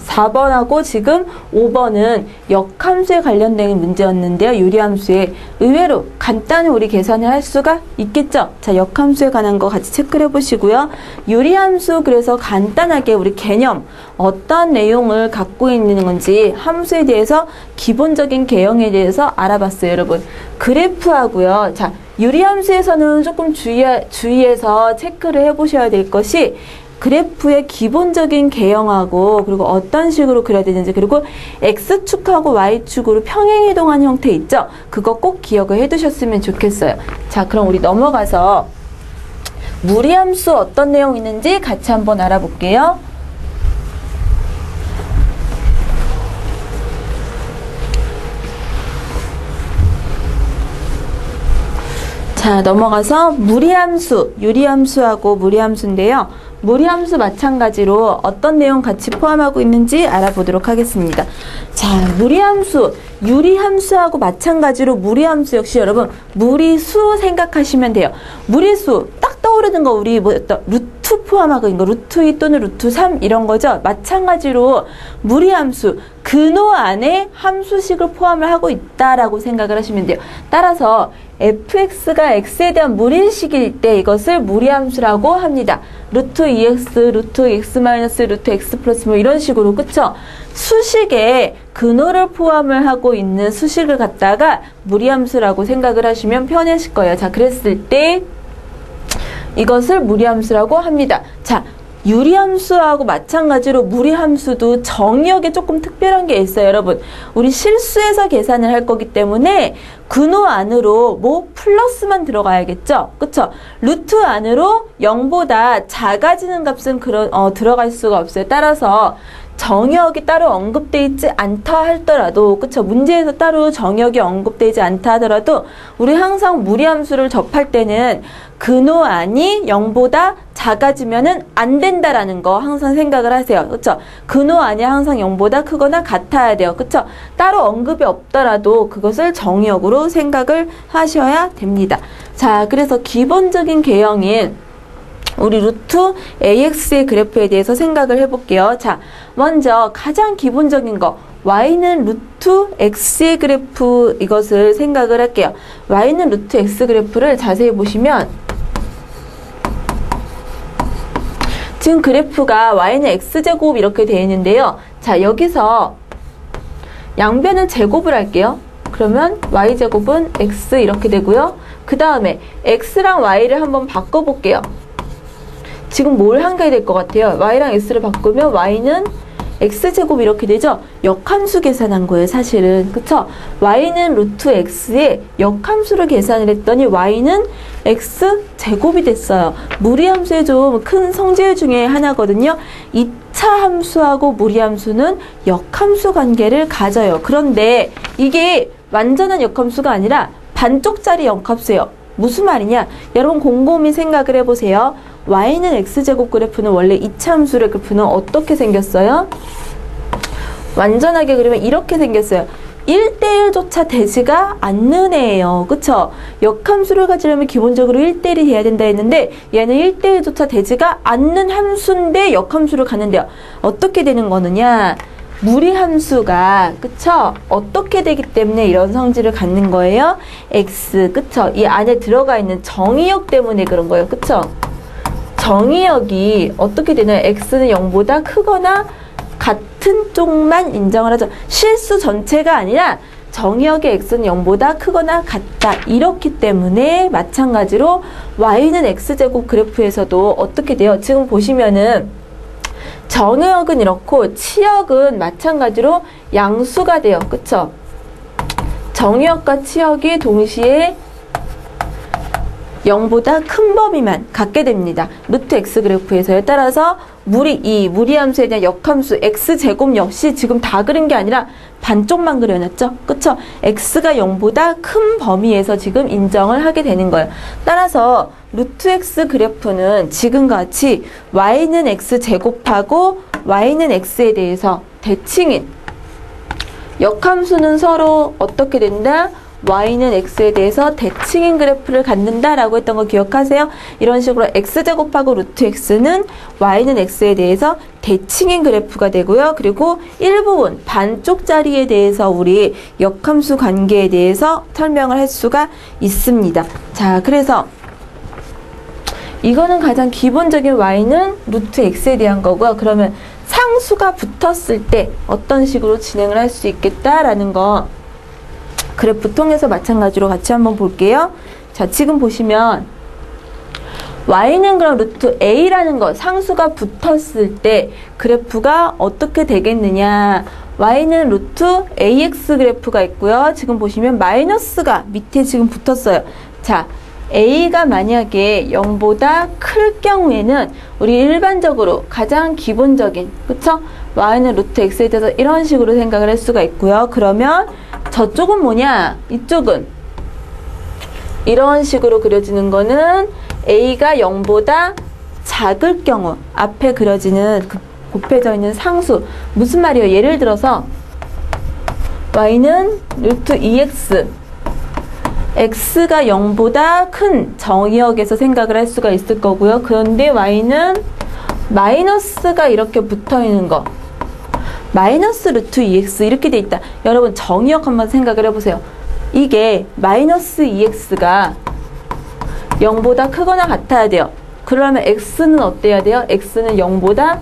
4번하고 지금 5번은 역함수에 관련된 문제였는데요. 유리함수에 의외로 간단히 우리 계산을 할 수가 있겠죠. 자, 역함수에 관한 거 같이 체크를 해보시고요. 유리함수 그래서 간단하게 우리 개념 어떤 내용을 갖고 있는 건지 함수에 대해서 기본적인 개형에 대해서 알아봤어요. 여러분 그래프하고요. 자, 유리함수에서는 조금 주의해서 체크를 해보셔야 될 것이 그래프의 기본적인 개형하고 그리고 어떤 식으로 그려야 되는지 그리고 X축하고 Y축으로 평행이동한 형태 있죠? 그거 꼭 기억을 해두셨으면 좋겠어요. 자, 그럼 우리 넘어가서 무리함수 어떤 내용 있는지 같이 한번 알아볼게요. 자, 넘어가서 무리함수, 유리함수하고 무리함수인데요. 무리함수 마찬가지로 어떤 내용 같이 포함하고 있는지 알아보도록 하겠습니다. 자, 무리함수, 유리함수하고 마찬가지로 무리함수 역시 여러분 무리수 생각하시면 돼요. 무리수 딱 떠오르는 거 우리 뭐 루트 포함하고 있는 거 루트 2 또는 루트 3 이런 거죠. 마찬가지로 무리함수 근호 안에 함수식을 포함을 하고 있다라고 생각을 하시면 돼요. 따라서 fx가 x에 대한 무리식일 때 이것을 무리함수라고 합니다. 루트 2x, 루트 x 마이너스 루트 x 플러스 뭐 이런 식으로 그쵸? 수식에 근호를 포함을 하고 있는 수식을 갖다가 무리함수라고 생각을 하시면 편하실 거예요. 자, 그랬을 때 이것을 무리함수라고 합니다. 자, 유리함수하고 마찬가지로 무리함수도 정의역에 조금 특별한 게 있어요. 여러분 우리 실수해서 계산을 할 거기 때문에 근호 안으로 뭐 플러스만 들어가야겠죠. 그쵸? 루트 안으로 0보다 작아지는 값은 들어갈 수가 없어요. 따라서 정의역이 따로 언급되어 있지 않다 하더라도 그쵸? 문제에서 따로 정의역이 언급되지 않다 하더라도 우리 항상 무리함수를 접할 때는 근호 안이 0보다 작아지면은 안 된다라는 거 항상 생각을 하세요. 그쵸? 근호 안이 항상 0보다 크거나 같아야 돼요. 그쵸? 따로 언급이 없더라도 그것을 정의역으로 생각을 하셔야 됩니다. 자, 그래서 기본적인 개형인 우리 루트 AX의 그래프에 대해서 생각을 해볼게요. 자, 먼저 가장 기본적인 거 Y는 루트 X의 그래프 이것을 생각을 할게요. Y는 루트 X 그래프를 자세히 보시면 지금 그래프가 Y는 X제곱 이렇게 되어 있는데요. 자, 여기서 양변은 제곱을 할게요. 그러면 Y제곱은 X 이렇게 되고요. 그 다음에 X랑 Y를 한번 바꿔볼게요. 지금 뭘 한 게 될 것 같아요? Y랑 X를 바꾸면 Y는 X제곱 이렇게 되죠? 역함수 계산한 거예요, 사실은. 그쵸? Y는 루트 X에 역함수를 계산을 했더니 Y는 X제곱이 됐어요. 무리함수의 좀 큰 성질 중에 하나거든요. 2차 함수하고 무리함수는 역함수 관계를 가져요. 그런데 이게 완전한 역함수가 아니라 반쪽짜리 역함수예요. 무슨 말이냐? 여러분 곰곰이 생각을 해보세요. Y는 X제곱 그래프는 원래 2차 함수의 그래프는 어떻게 생겼어요? 완전하게 그리면 이렇게 생겼어요. 1대1조차 되지가 않는 애예요. 그쵸? 역함수를 가지려면 기본적으로 1대1이 돼야 된다 했는데 얘는 1대1조차 되지가 않는 함수인데 역함수를 갖는데요. 어떻게 되는 거느냐? 무리함수가 그쵸? 어떻게 되기 때문에 이런 성질을 갖는 거예요? X 그쵸? 이 안에 들어가 있는 정의역 때문에 그런 거예요. 그쵸? 정의역이 어떻게 되나요? X는 0보다 크거나 같은 쪽만 인정을 하죠. 실수 전체가 아니라 정의역의 X는 0보다 크거나 같다. 이렇기 때문에 마찬가지로 Y는 X제곱 그래프에서도 어떻게 돼요? 지금 보시면은 정의역은 이렇고 치역은 마찬가지로 양수가 돼요. 그쵸? 정의역과 치역이 동시에 0보다 큰 범위만 갖게 됩니다. 루트 X 그래프에서요. 따라서 무리함수에 대한 역함수 X제곱 역시 지금 다 그린 게 아니라 반쪽만 그려놨죠. 그쵸? X가 0보다 큰 범위에서 지금 인정을 하게 되는 거예요. 따라서 루트 x 그래프는 지금과 같이 y는 x 제곱하고 y는 x에 대해서 대칭인 역함수는 서로 어떻게 된다? y는 x에 대해서 대칭인 그래프를 갖는다라고 했던 거 기억하세요? 이런 식으로 x제곱하고 루트 x는 y는 x에 대해서 대칭인 그래프가 되고요. 그리고 일부분 반쪽짜리에 대해서 우리 역함수 관계에 대해서 설명을 할 수가 있습니다. 자, 그래서 이거는 가장 기본적인 y는 루트 x에 대한 거고요. 그러면 상수가 붙었을 때 어떤 식으로 진행을 할 수 있겠다라는 거 그래프 통해서 마찬가지로 같이 한번 볼게요. 자, 지금 보시면 y는 그럼 루트 a라는 거 상수가 붙었을 때 그래프가 어떻게 되겠느냐. y는 루트 ax 그래프가 있고요. 지금 보시면 마이너스가 밑에 지금 붙었어요. 자, a가 만약에 0보다 클 경우에는 우리 일반적으로 가장 기본적인, 그쵸? y는 루트 x에 대해서 이런 식으로 생각을 할 수가 있고요. 그러면 저쪽은 뭐냐? 이쪽은 이런 식으로 그려지는 거는 a가 0보다 작을 경우 앞에 그려지는 그 곱해져 있는 상수. 무슨 말이에요? 예를 들어서 y는 루트 2x x가 0보다 큰 정의역에서 생각을 할 수가 있을 거고요. 그런데 y는 마이너스가 이렇게 붙어 있는 거. 마이너스 루트 2x 이렇게 돼 있다. 여러분 정의역 한번 생각을 해보세요. 이게 마이너스 2x가 0보다 크거나 같아야 돼요. 그러면 x는 어때야 돼요? x는 0보다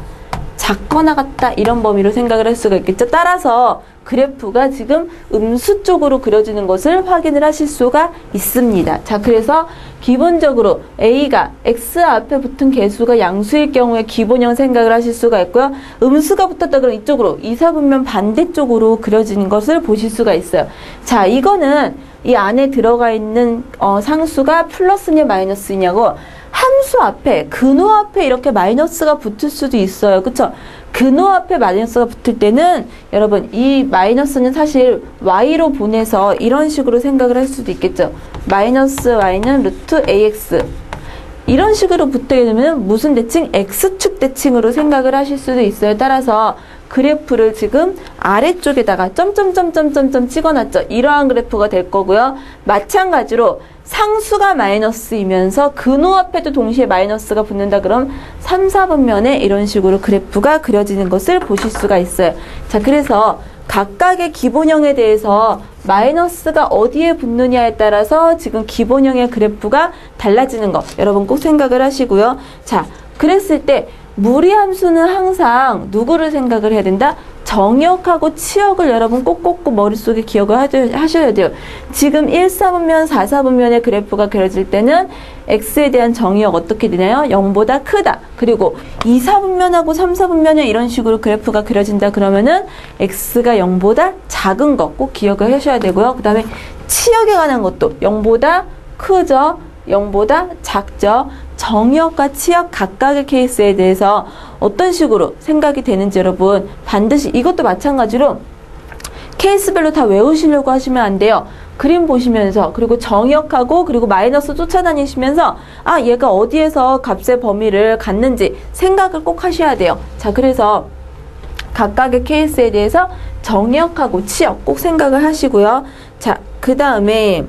작거나 같다. 이런 범위로 생각을 할 수가 있겠죠. 따라서 그래프가 지금 음수 쪽으로 그려지는 것을 확인을 하실 수가 있습니다. 자, 그래서 기본적으로 a가 x 앞에 붙은 개수가 양수일 경우에 기본형 생각을 하실 수가 있고요. 음수가 붙었다 그러면 이쪽으로 이사분면 반대쪽으로 그려지는 것을 보실 수가 있어요. 자, 이거는 이 안에 들어가 있는 상수가 플러스냐 마이너스냐고 함수 앞에 근호 앞에 이렇게 마이너스가 붙을 수도 있어요. 그쵸? 근호 앞에 마이너스가 붙을 때는 여러분 이 마이너스는 사실 y로 보내서 이런 식으로 생각을 할 수도 있겠죠. 마이너스 y는 루트 ax 이런 식으로 붙게 되면 무슨 대칭? x축 대칭으로 생각을 하실 수도 있어요. 따라서 그래프를 지금 아래쪽에다가 점점점점점점 찍어놨죠. 이러한 그래프가 될 거고요. 마찬가지로 상수가 마이너스이면서 근호 앞에도 동시에 마이너스가 붙는다 그럼 3, 4분면에 이런 식으로 그래프가 그려지는 것을 보실 수가 있어요. 자, 그래서 각각의 기본형에 대해서 마이너스가 어디에 붙느냐에 따라서 지금 기본형의 그래프가 달라지는 거 여러분 꼭 생각을 하시고요. 자, 그랬을 때 무리함수는 항상 누구를 생각을 해야 된다? 정역하고 치역을 여러분 꼭꼭꼭 머릿속에 기억을 하셔야 돼요. 지금 1, 4분면, 4, 4분면의 그래프가 그려질 때는 x에 대한 정의역 어떻게 되나요? 0보다 크다. 그리고 2, 4분면하고 3, 4분면에 이런 식으로 그래프가 그려진다 그러면은 x가 0보다 작은 거 꼭 기억을 하셔야 되고요. 그 다음에 치역에 관한 것도 0보다 크죠? 0보다 작죠? 정역과 치역 각각의 케이스에 대해서 어떤 식으로 생각이 되는지 여러분 반드시 이것도 마찬가지로 케이스별로 다 외우시려고 하시면 안 돼요. 그림 보시면서 그리고 정역하고 그리고 마이너스 쫓아다니시면서 아 얘가 어디에서 값의 범위를 갖는지 생각을 꼭 하셔야 돼요. 자, 그래서 각각의 케이스에 대해서 정역하고 치역 꼭 생각을 하시고요. 자, 그 다음에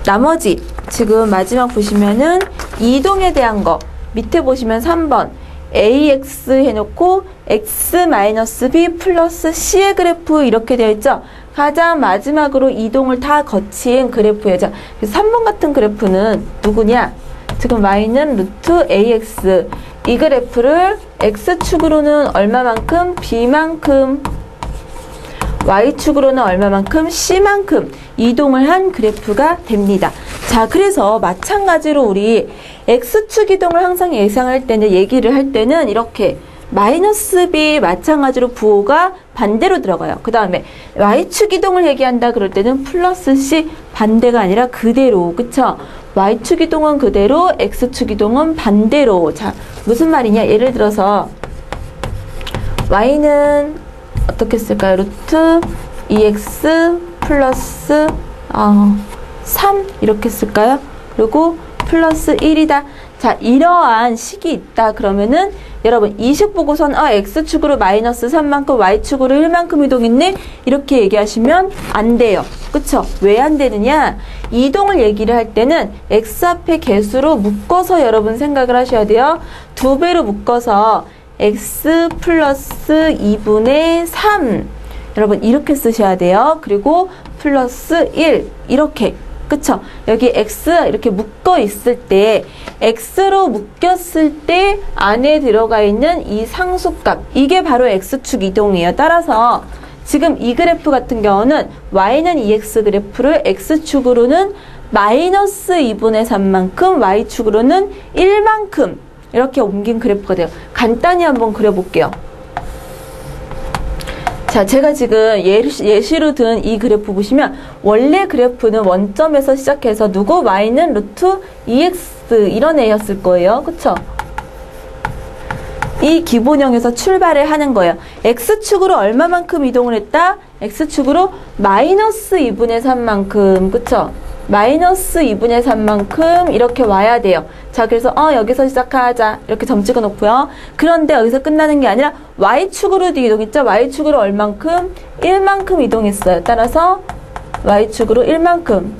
나머지 지금 마지막 보시면은 이동에 대한 거 밑에 보시면 3번 ax 해놓고 x-b 플러스 c의 그래프 이렇게 되어 있죠. 가장 마지막으로 이동을 다 거친 그래프예요. 자, 3번 같은 그래프는 누구냐? 지금 y는 루트 ax 이 그래프를 x축으로는 얼마만큼 b만큼 y축으로는 얼마만큼 c만큼 이동을 한 그래프가 됩니다. 자, 그래서 마찬가지로 우리 x축 이동을 항상 예상할 때는 얘기를 할 때는 이렇게 마이너스 b 마찬가지로 부호가 반대로 들어가요. 그 다음에 y축 이동을 얘기한다 그럴 때는 플러스 c 반대가 아니라 그대로, 그쵸? y축 이동은 그대로, x축 이동은 반대로. 자, 무슨 말이냐? 예를 들어서 y는 어떻게 쓸까요? 루트 2x 플러스 3 이렇게 쓸까요? 그리고 플러스 1이다. 자, 이러한 식이 있다. 그러면은 여러분 이 식 보고선 x축으로 마이너스 3만큼 y축으로 1만큼 이동했네? 이렇게 얘기하시면 안 돼요. 그쵸? 왜 안 되느냐? 이동을 얘기를 할 때는 x 앞에 개수로 묶어서 여러분 생각을 하셔야 돼요. 2배로 묶어서 x 플러스 2분의 3 여러분 이렇게 쓰셔야 돼요. 그리고 플러스 1 이렇게 그쵸? 여기 x 이렇게 묶어 있을 때 x로 묶였을 때 안에 들어가 있는 이 상수값 이게 바로 x축 이동이에요. 따라서 지금 이 그래프 같은 경우는 y는 2x 그래프를 x축으로는 마이너스 2분의 3만큼 y축으로는 1만큼 이렇게 옮긴 그래프가 돼요. 간단히 한번 그려볼게요. 자, 제가 지금 예시로 든 이 그래프 보시면 원래 그래프는 원점에서 시작해서 누구? y는 루트 2x 이런 애였을 거예요. 그쵸? 이 기본형에서 출발을 하는 거예요. x축으로 얼마만큼 이동을 했다? x축으로 마이너스 2분의 3만큼 그쵸? 마이너스 2분의 3만큼 이렇게 와야 돼요. 자, 그래서 여기서 시작하자 이렇게 점 찍어 놓고요. 그런데 여기서 끝나는 게 아니라 y축으로도 이동했죠. y축으로 얼만큼? 1만큼 이동했어요. 따라서 y축으로 1만큼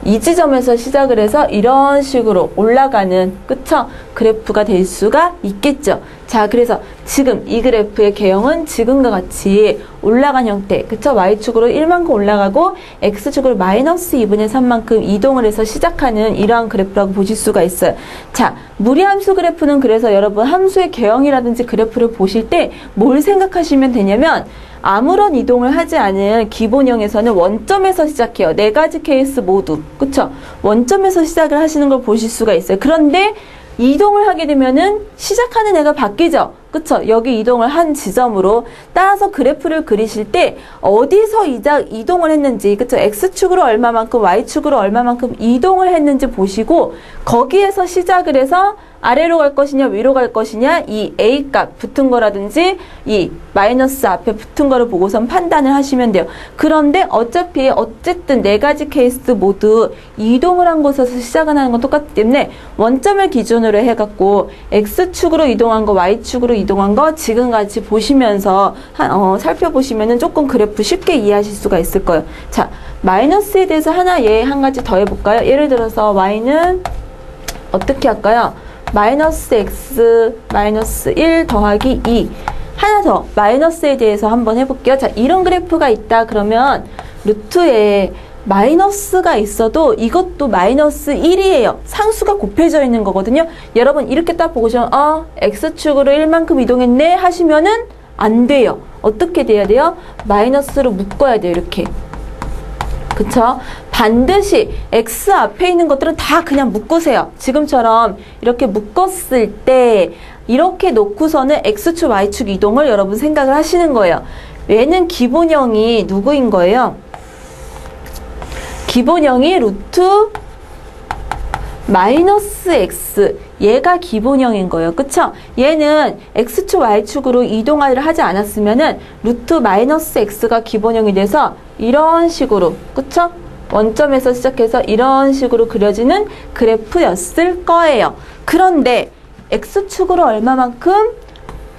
이 지점에서 시작을 해서 이런 식으로 올라가는 그쵸? 그래프가 될 수가 있겠죠. 자, 그래서 지금 이 그래프의 개형은 지금과 같이 올라간 형태 그쵸? y축으로 1만큼 올라가고 x축으로 마이너스 2분의 3만큼 이동을 해서 시작하는 이러한 그래프라고 보실 수가 있어요. 자, 무리함수 그래프는 그래서 여러분 함수의 개형이라든지 그래프를 보실 때 뭘 생각하시면 되냐면 아무런 이동을 하지 않은 기본형에서는 원점에서 시작해요. 네 가지 케이스 모두. 그쵸? 원점에서 시작을 하시는 걸 보실 수가 있어요. 그런데 이동을 하게 되면은 시작하는 애가 바뀌죠. 그쵸? 여기 이동을 한 지점으로 따라서 그래프를 그리실 때 어디서 이동을 했는지 그쵸? x축으로 얼마만큼 y축으로 얼마만큼 이동을 했는지 보시고 거기에서 시작을 해서 아래로 갈 것이냐 위로 갈 것이냐 이 A값 붙은 거라든지 이 마이너스 앞에 붙은 거를 보고선 판단을 하시면 돼요. 그런데 어쨌든 네 가지 케이스 모두 이동을 한 곳에서 시작을 하는 건 똑같기 때문에 원점을 기준으로 해갖고 X축으로 이동한 거 Y축으로 이동한 거 지금같이 보시면서 살펴보시면은 조금 그래프 쉽게 이해하실 수가 있을 거예요. 자, 마이너스에 대해서 한 가지 더 해볼까요? 예를 들어서 Y는 어떻게 할까요? 마이너스 x 마이너스 1 더하기 2 하나 더 마이너스에 대해서 한번 해볼게요. 자, 이런 그래프가 있다 그러면 루트에 마이너스가 있어도 이것도 마이너스 1이에요. 상수가 곱해져 있는 거거든요. 여러분 이렇게 딱 보시면 x축으로 1만큼 이동했네 하시면은 안 돼요. 어떻게 돼야 돼요? 마이너스로 묶어야 돼요. 이렇게. 그쵸? 반드시 x 앞에 있는 것들은 다 그냥 묶으세요. 지금처럼 이렇게 묶었을 때 이렇게 놓고서는 x축, y축 이동을 여러분 생각을 하시는 거예요. 얘는 기본형이 누구인 거예요? 기본형이 루트 마이너스 x 얘가 기본형인 거예요. 그쵸? 얘는 x축, y축으로 이동을 하지 않았으면은 루트 마이너스 x가 기본형이 돼서 이런 식으로 그쵸? 원점에서 시작해서 이런 식으로 그려지는 그래프였을 거예요. 그런데 x축으로 얼마만큼?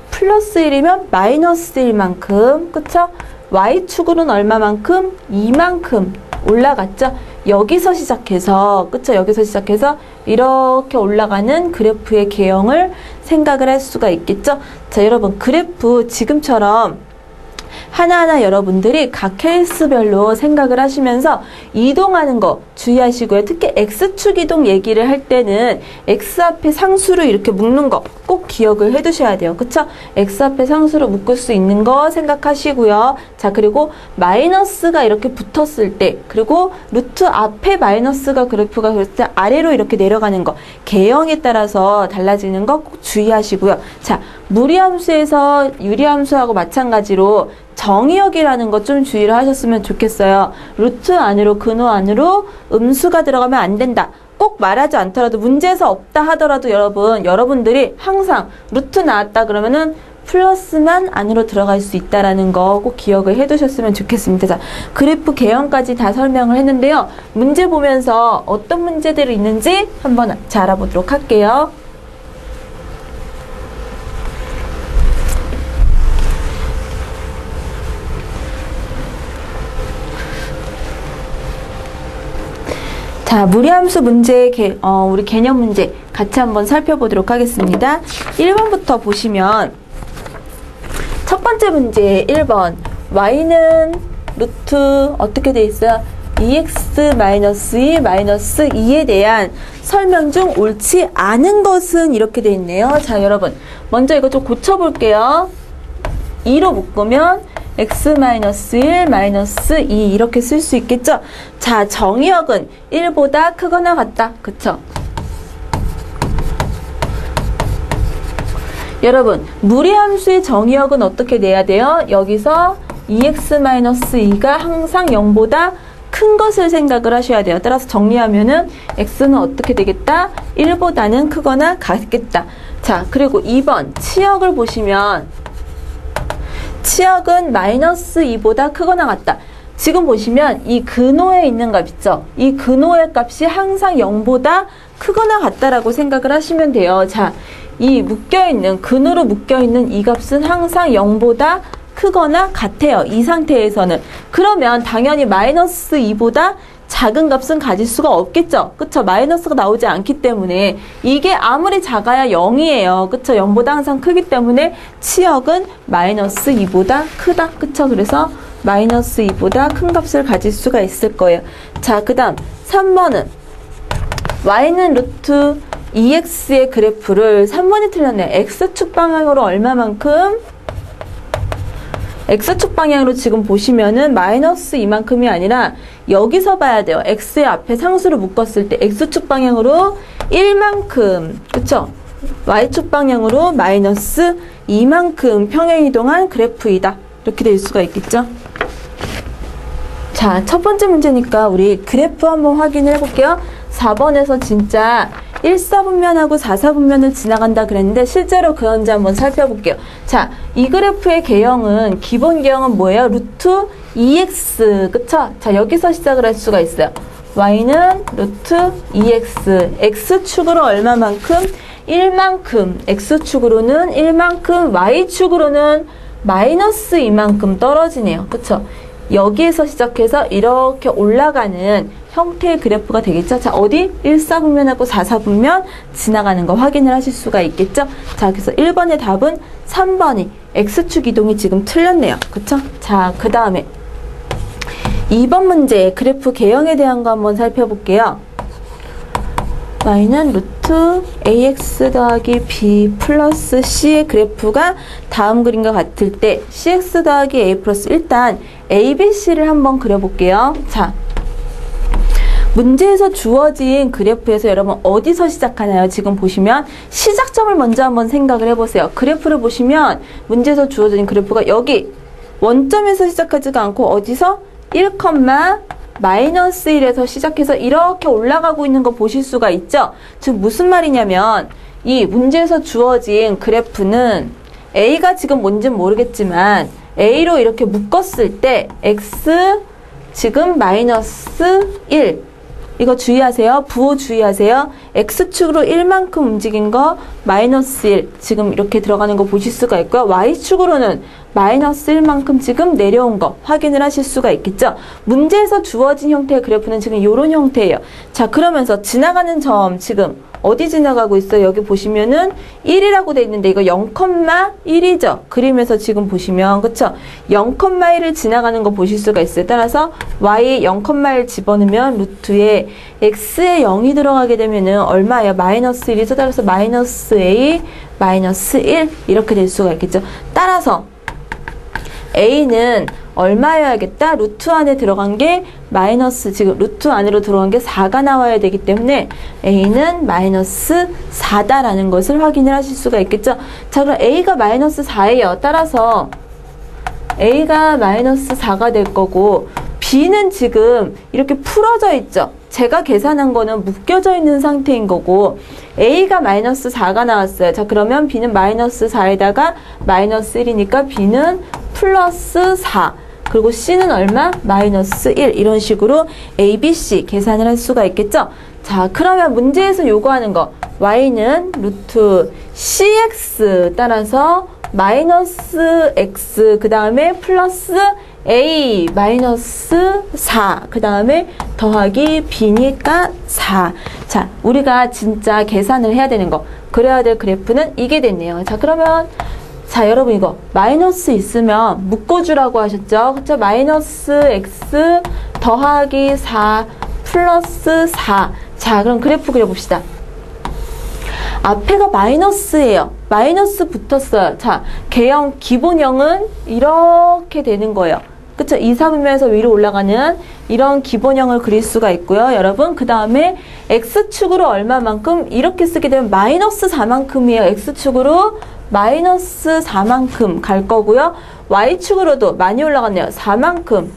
플러스 1이면 마이너스 1만큼 그쵸? y축으로는 얼마만큼? 2만큼 올라갔죠? 여기서 시작해서 그쵸? 여기서 시작해서 이렇게 올라가는 그래프의 개형을 생각을 할 수가 있겠죠? 자, 여러분 그래프 지금처럼 하나하나 여러분들이 각 케이스별로 생각을 하시면서 이동하는 거 주의하시고요. 특히 X축 이동 얘기를 할 때는 X 앞에 상수로 이렇게 묶는 거 꼭 기억을 해 두셔야 돼요. 그쵸? X 앞에 상수로 묶을 수 있는 거 생각하시고요. 자, 그리고 마이너스가 이렇게 붙었을 때 그리고 루트 앞에 마이너스가 그래프가 그랬을 때 아래로 이렇게 내려가는 거 개형에 따라서 달라지는 거 꼭 주의하시고요. 자, 무리함수에서 유리함수하고 마찬가지로 정의역이라는 것 좀 주의를 하셨으면 좋겠어요. 루트 안으로 근호 안으로 음수가 들어가면 안 된다. 꼭 말하지 않더라도 문제에서 없다 하더라도 여러분들이 항상 루트 나왔다 그러면은 플러스만 안으로 들어갈 수 있다라는 거 꼭 기억을 해두셨으면 좋겠습니다. 자, 그래프 개형까지 다 설명을 했는데요. 문제 보면서 어떤 문제들이 있는지 한번 잘 알아보도록 할게요. 자, 무리함수 문제, 우리 개념 문제 같이 한번 살펴보도록 하겠습니다. 1번부터 보시면 첫 번째 문제 1번 y는 루트 어떻게 돼 있어요? 2x-2 2에 대한 설명 중 옳지 않은 것은 이렇게 돼 있네요. 자, 여러분 먼저 이거 좀 고쳐볼게요. 2로 묶으면 x-1 2 이렇게 쓸 수 있겠죠? 자, 정의역은 1보다 크거나 같다. 그쵸? 여러분, 무리함수의 정의역은 어떻게 내야 돼요? 여기서 2x-2가 항상 0보다 큰 것을 생각을 하셔야 돼요. 따라서 정리하면은 x는 어떻게 되겠다? 1보다는 크거나 같겠다. 자, 그리고 2번 치역을 보시면 치역은 -2보다 크거나 같다. 지금 보시면 이 근호에 있는 값 있죠? 이 근호의 값이 항상 0보다 크거나 같다라고 생각을 하시면 돼요. 자, 이 묶여있는, 근으로 묶여있는 이 값은 항상 0보다 크거나 같아요. 이 상태에서는. 그러면 당연히 -2보다 작은 값은 가질 수가 없겠죠. 그쵸? 마이너스가 나오지 않기 때문에 이게 아무리 작아야 0이에요. 그쵸? 0보다 항상 크기 때문에 치역은 -2보다 크다. 그쵸? 그래서 -2보다 큰 값을 가질 수가 있을 거예요. 자, 그 다음 3번은 y는 루트 2x의 그래프를 3번이 틀렸네요. x축 방향으로 얼마만큼? x축 방향으로 지금 보시면은 마이너스 이만큼이 아니라 여기서 봐야 돼요. x의 앞에 상수를 묶었을 때 x축 방향으로 1만큼, 그쵸? y축 방향으로 마이너스 이만큼 평행이동한 그래프이다. 이렇게 될 수가 있겠죠? 자, 첫 번째 문제니까 우리 그래프 한번 확인을 해볼게요. 4번에서 진짜 1사분면하고 4사분면을 지나간다 그랬는데 실제로 그런지 한번 살펴볼게요. 자, 이 그래프의 개형은 기본 개형은 뭐예요? 루트 2x, 그쵸? 자, 여기서 시작을 할 수가 있어요. y는 루트 2x, x축으로 얼마만큼? 1만큼, x축으로는 1만큼, y축으로는 마이너스 이만큼 떨어지네요. 그쵸? 여기에서 시작해서 이렇게 올라가는 형태의 그래프가 되겠죠. 자, 어디? 1사분면하고 4사분면 지나가는 거 확인을 하실 수가 있겠죠. 자, 그래서 1번의 답은 3번이 x축 이동이 지금 틀렸네요. 그쵸? 자, 그 다음에 2번 문제 그래프 개형에 대한 거 한번 살펴볼게요. y는 루트 ax 더하기 b 플러스 c의 그래프가 다음 그림과 같을 때 cx 더하기 a 플러스 일단 a, b, c를 한번 그려볼게요. 자, 문제에서 주어진 그래프에서 여러분 어디서 시작하나요? 지금 보시면 시작점을 먼저 한번 생각을 해보세요. 그래프를 보시면 문제에서 주어진 그래프가 여기 원점에서 시작하지가 않고 어디서 1,-1에서 시작해서 이렇게 올라가고 있는 거 보실 수가 있죠? 즉 무슨 말이냐면 이 문제에서 주어진 그래프는 A가 지금 뭔지는 모르겠지만 A로 이렇게 묶었을 때 X 지금 -1 이거 주의하세요. 부호 주의하세요. X축으로 1만큼 움직인 거 -1 지금 이렇게 들어가는 거 보실 수가 있고요. Y축으로는 -1만큼 지금 내려온 거 확인을 하실 수가 있겠죠. 문제에서 주어진 형태의 그래프는 지금 이런 형태예요. 자, 그러면서 지나가는 점 지금 어디 지나가고 있어요? 여기 보시면은 1이라고 돼 있는데 이거 0,1이죠. 그림에서 지금 보시면 그쵸? 0,1을 지나가는 거 보실 수가 있어요. 따라서 y 0,1 집어넣으면 루트에 x에 0이 들어가게 되면은 얼마예요? -1이죠. 따라서 -a, -1 이렇게 될 수가 있겠죠. 따라서 a는 얼마여야겠다? 루트 안에 들어간 게 마이너스, 지금 루트 안으로 들어간 게 4가 나와야 되기 때문에 a는 -4다라는 것을 확인을 하실 수가 있겠죠. 자, 그럼 a가 -4예요. 따라서 a가 -4가 될 거고 b는 지금 이렇게 풀어져 있죠. 제가 계산한 거는 묶여져 있는 상태인 거고 A가 마이너스 4가 나왔어요. 자, 그러면 B는 마이너스 4에다가 마이너스 1이니까 B는 플러스 4. 그리고 C는 얼마? 마이너스 1. 이런 식으로 A, B, C 계산을 할 수가 있겠죠? 자, 그러면 문제에서 요구하는 거 Y는 루트 CX 따라서 마이너스 X 그 다음에 플러스 A 마이너스 4 그 다음에 더하기 B니까 4. 자, 우리가 진짜 계산을 해야 되는 거 그래야 될 그래프는 이게 됐네요. 자, 그러면 자, 여러분 이거 마이너스 있으면 묶어주라고 하셨죠? 그쵸? 마이너스 X 더하기 4 플러스 4. 자, 그럼 그래프 그려봅시다. 앞에가 마이너스예요. 마이너스 붙었어요. 자, 개형 기본형은 이렇게 되는 거예요. 그쵸? 2, 4분면에서 위로 올라가는 이런 기본형을 그릴 수가 있고요. 여러분, 그 다음에 X축으로 얼마만큼 이렇게 쓰게 되면 마이너스 4만큼이에요. X축으로 마이너스 4만큼 갈 거고요. Y축으로도 많이 올라갔네요. 4만큼.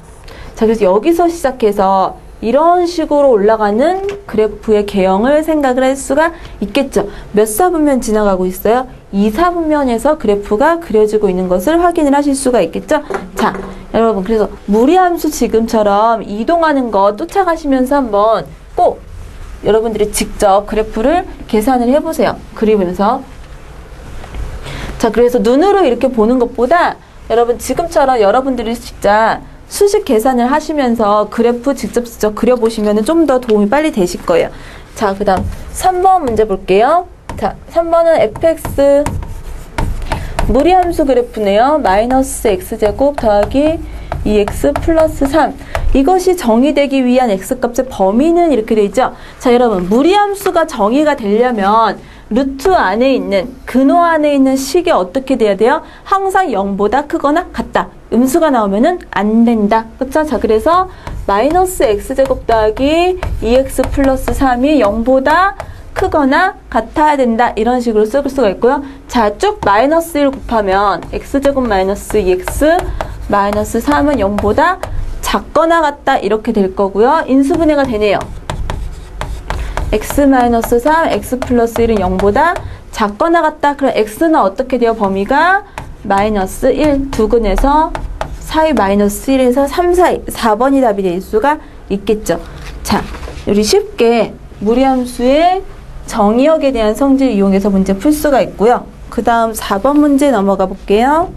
자, 그래서 여기서 시작해서 이런 식으로 올라가는 그래프의 개형을 생각을 할 수가 있겠죠. 몇 사분면 지나가고 있어요? 2, 4분면에서 그래프가 그려지고 있는 것을 확인을 하실 수가 있겠죠. 자, 여러분 그래서 무리함수 지금처럼 이동하는 거 쫓아가시면서 한번 꼭 여러분들이 직접 그래프를 계산을 해보세요. 그리면서. 자, 그래서 눈으로 이렇게 보는 것보다 여러분 지금처럼 여러분들이 진짜 수식 계산을 하시면서 그래프 직접 그려보시면 좀 더 도움이 빨리 되실 거예요. 자, 그 다음 3번 문제 볼게요. 자, 3번은 fx 무리함수 그래프네요. 마이너스 x제곱 더하기 2x 플러스 3. 이것이 정의되기 위한 x값의 범위는 이렇게 되어 있죠. 자, 여러분 무리함수가 정의가 되려면 루트 안에 있는 근호 안에 있는 식이 어떻게 돼야 돼요? 항상 0보다 크거나 같다. 음수가 나오면은 안 된다. 그쵸? 자, 그래서 마이너스 x제곱 더하기 2x 플러스 3이 0보다 크거나 같아야 된다. 이런 식으로 쓸 수가 있고요. 자, 쭉 마이너스 1 곱하면 x제곱 마이너스 2x 마이너스 3은 0보다 작거나 같다. 이렇게 될 거고요. 인수분해가 되네요. x-3, x 플러스 1은 0보다 작거나 같다. 그럼 x는 어떻게 돼요? 범위가 마이너스 1, 두근에서 사이 마이너스 1에서 3 사이 4번이 답이 될 수가 있겠죠. 자, 우리 쉽게 무리함수의 정의역에 대한 성질 이용해서 문제 풀 수가 있고요. 그 다음 4번 문제 넘어가 볼게요.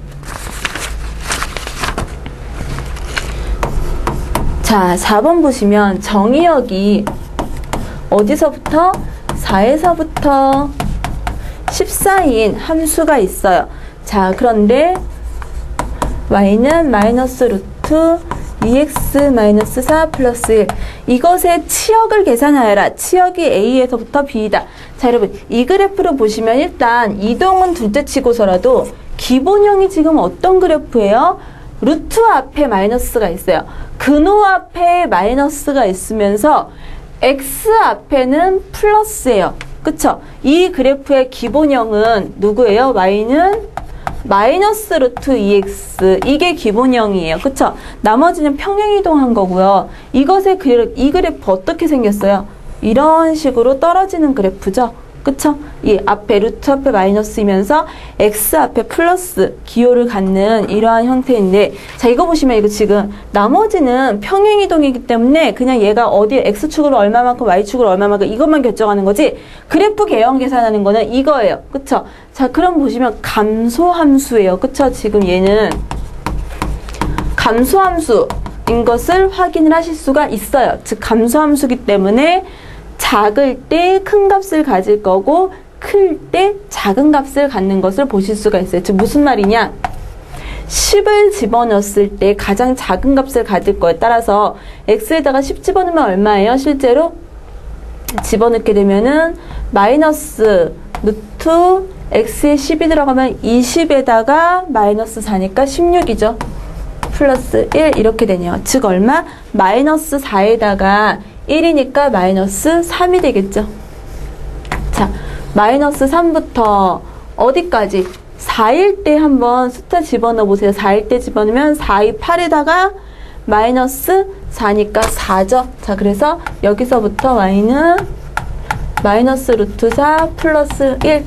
자, 4번 보시면 정의역이 어디서부터? 4에서부터 14인 함수가 있어요. 자, 그런데 y는 마이너스 루트 2x 마이너스 4 플러스 1. 이것의 치역을 계산하여라. 치역이 a에서부터 b이다. 자, 여러분 이 그래프를 보시면 일단 이동은 둘째 치고서라도 기본형이 지금 어떤 그래프예요? 루트 앞에 마이너스가 있어요. 근호 앞에 마이너스가 있으면서 x 앞에는 플러스예요. 그쵸? 이 그래프의 기본형은 누구예요? y는 마이너스 루트 2x. 이게 기본형이에요. 그쵸? 나머지는 평행이동한 거고요. 이것의 이 그래프 어떻게 생겼어요? 이런 식으로 떨어지는 그래프죠. 그쵸? 이 앞에 루트 앞에 마이너스이면서 x 앞에 플러스 기호를 갖는 이러한 형태인데, 자, 이거 보시면 이거 지금 나머지는 평행이동이기 때문에 그냥 얘가 어디에 x축으로 얼마만큼 y축으로 얼마만큼 이것만 결정하는 거지, 그래프 개형 계산하는 거는 이거예요. 그쵸? 자, 그럼 보시면 감소함수예요. 그쵸? 지금 얘는 감소함수인 것을 확인을 하실 수가 있어요. 즉 감소함수기 때문에 작을 때 큰 값을 가질 거고 클 때 작은 값을 갖는 것을 보실 수가 있어요. 즉 무슨 말이냐? 10을 집어넣었을 때 가장 작은 값을 가질 거에 따라서 x에다가 10 집어넣으면 얼마예요? 실제로 집어넣게 되면은 마이너스 루트 x에 10이 들어가면 20에다가 마이너스 4니까 16이죠. 플러스 1 이렇게 되네요. 즉 얼마? 마이너스 4에다가 1이니까 마이너스 3이 되겠죠. 자, 마이너스 3부터 어디까지? 4일 때 한번 숫자 집어넣어 보세요. 4일 때 집어넣으면 4, 2, 8에다가 마이너스 4니까 4죠. 자, 그래서 여기서부터 y는 마이너스 루트 4 플러스 1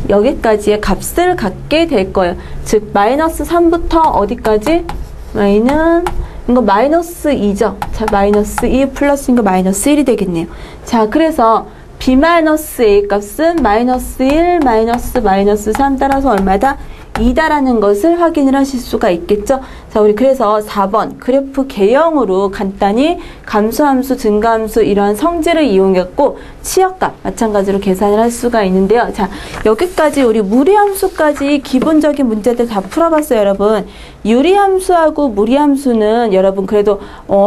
여기까지의 값을 갖게 될 거예요. 즉 마이너스 3부터 어디까지? y는 이거 마이너스 2죠. 자, 마이너스 2 플러스 이거 마이너스 1이 되겠네요. 자, 그래서 b-a 값은 마이너스 1, 마이너스 3 따라서 얼마다? 2다라는 것을 확인을 하실 수가 있겠죠. 자, 우리 그래서 4번 그래프 개형으로 간단히 감소함수, 증가함수 이러한 성질을 이용했고 치역값 마찬가지로 계산을 할 수가 있는데요. 자, 여기까지 우리 무리함수까지 기본적인 문제들 다 풀어봤어요, 여러분. 유리함수하고 무리함수는 여러분 그래도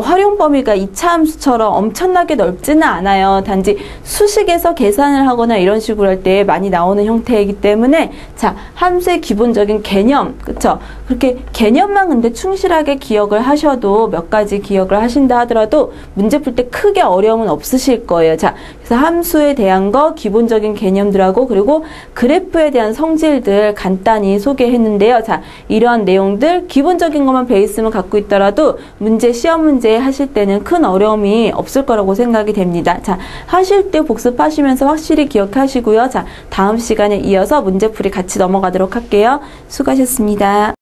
활용 범위가 2차 함수처럼 엄청나게 넓지는 않아요. 단지 수식에서 계산을 하거나 이런 식으로 할 때 많이 나오는 형태이기 때문에 자, 함수의 기본적인 개념, 그쵸? 그렇게 개념만 근데 충실하게 기억을 하셔도 몇 가지 기억을 하신다 하더라도 문제 풀 때 크게 어려움은 없으실 거예요. 자, 그래서 함수에 대한 거 기본적인 개념들하고 그리고 그래프에 대한 성질들 간단히 소개했는데요. 자, 이러한 내용들 기본적인 것만 베이스만 갖고 있더라도 문제, 시험 문제 하실 때는 큰 어려움이 없을 거라고 생각이 됩니다. 자, 하실 때 복습하시면서 확실히 기억하시고요. 자, 다음 시간에 이어서 문제풀이 같이 넘어가도록 할게요. 수고하셨습니다.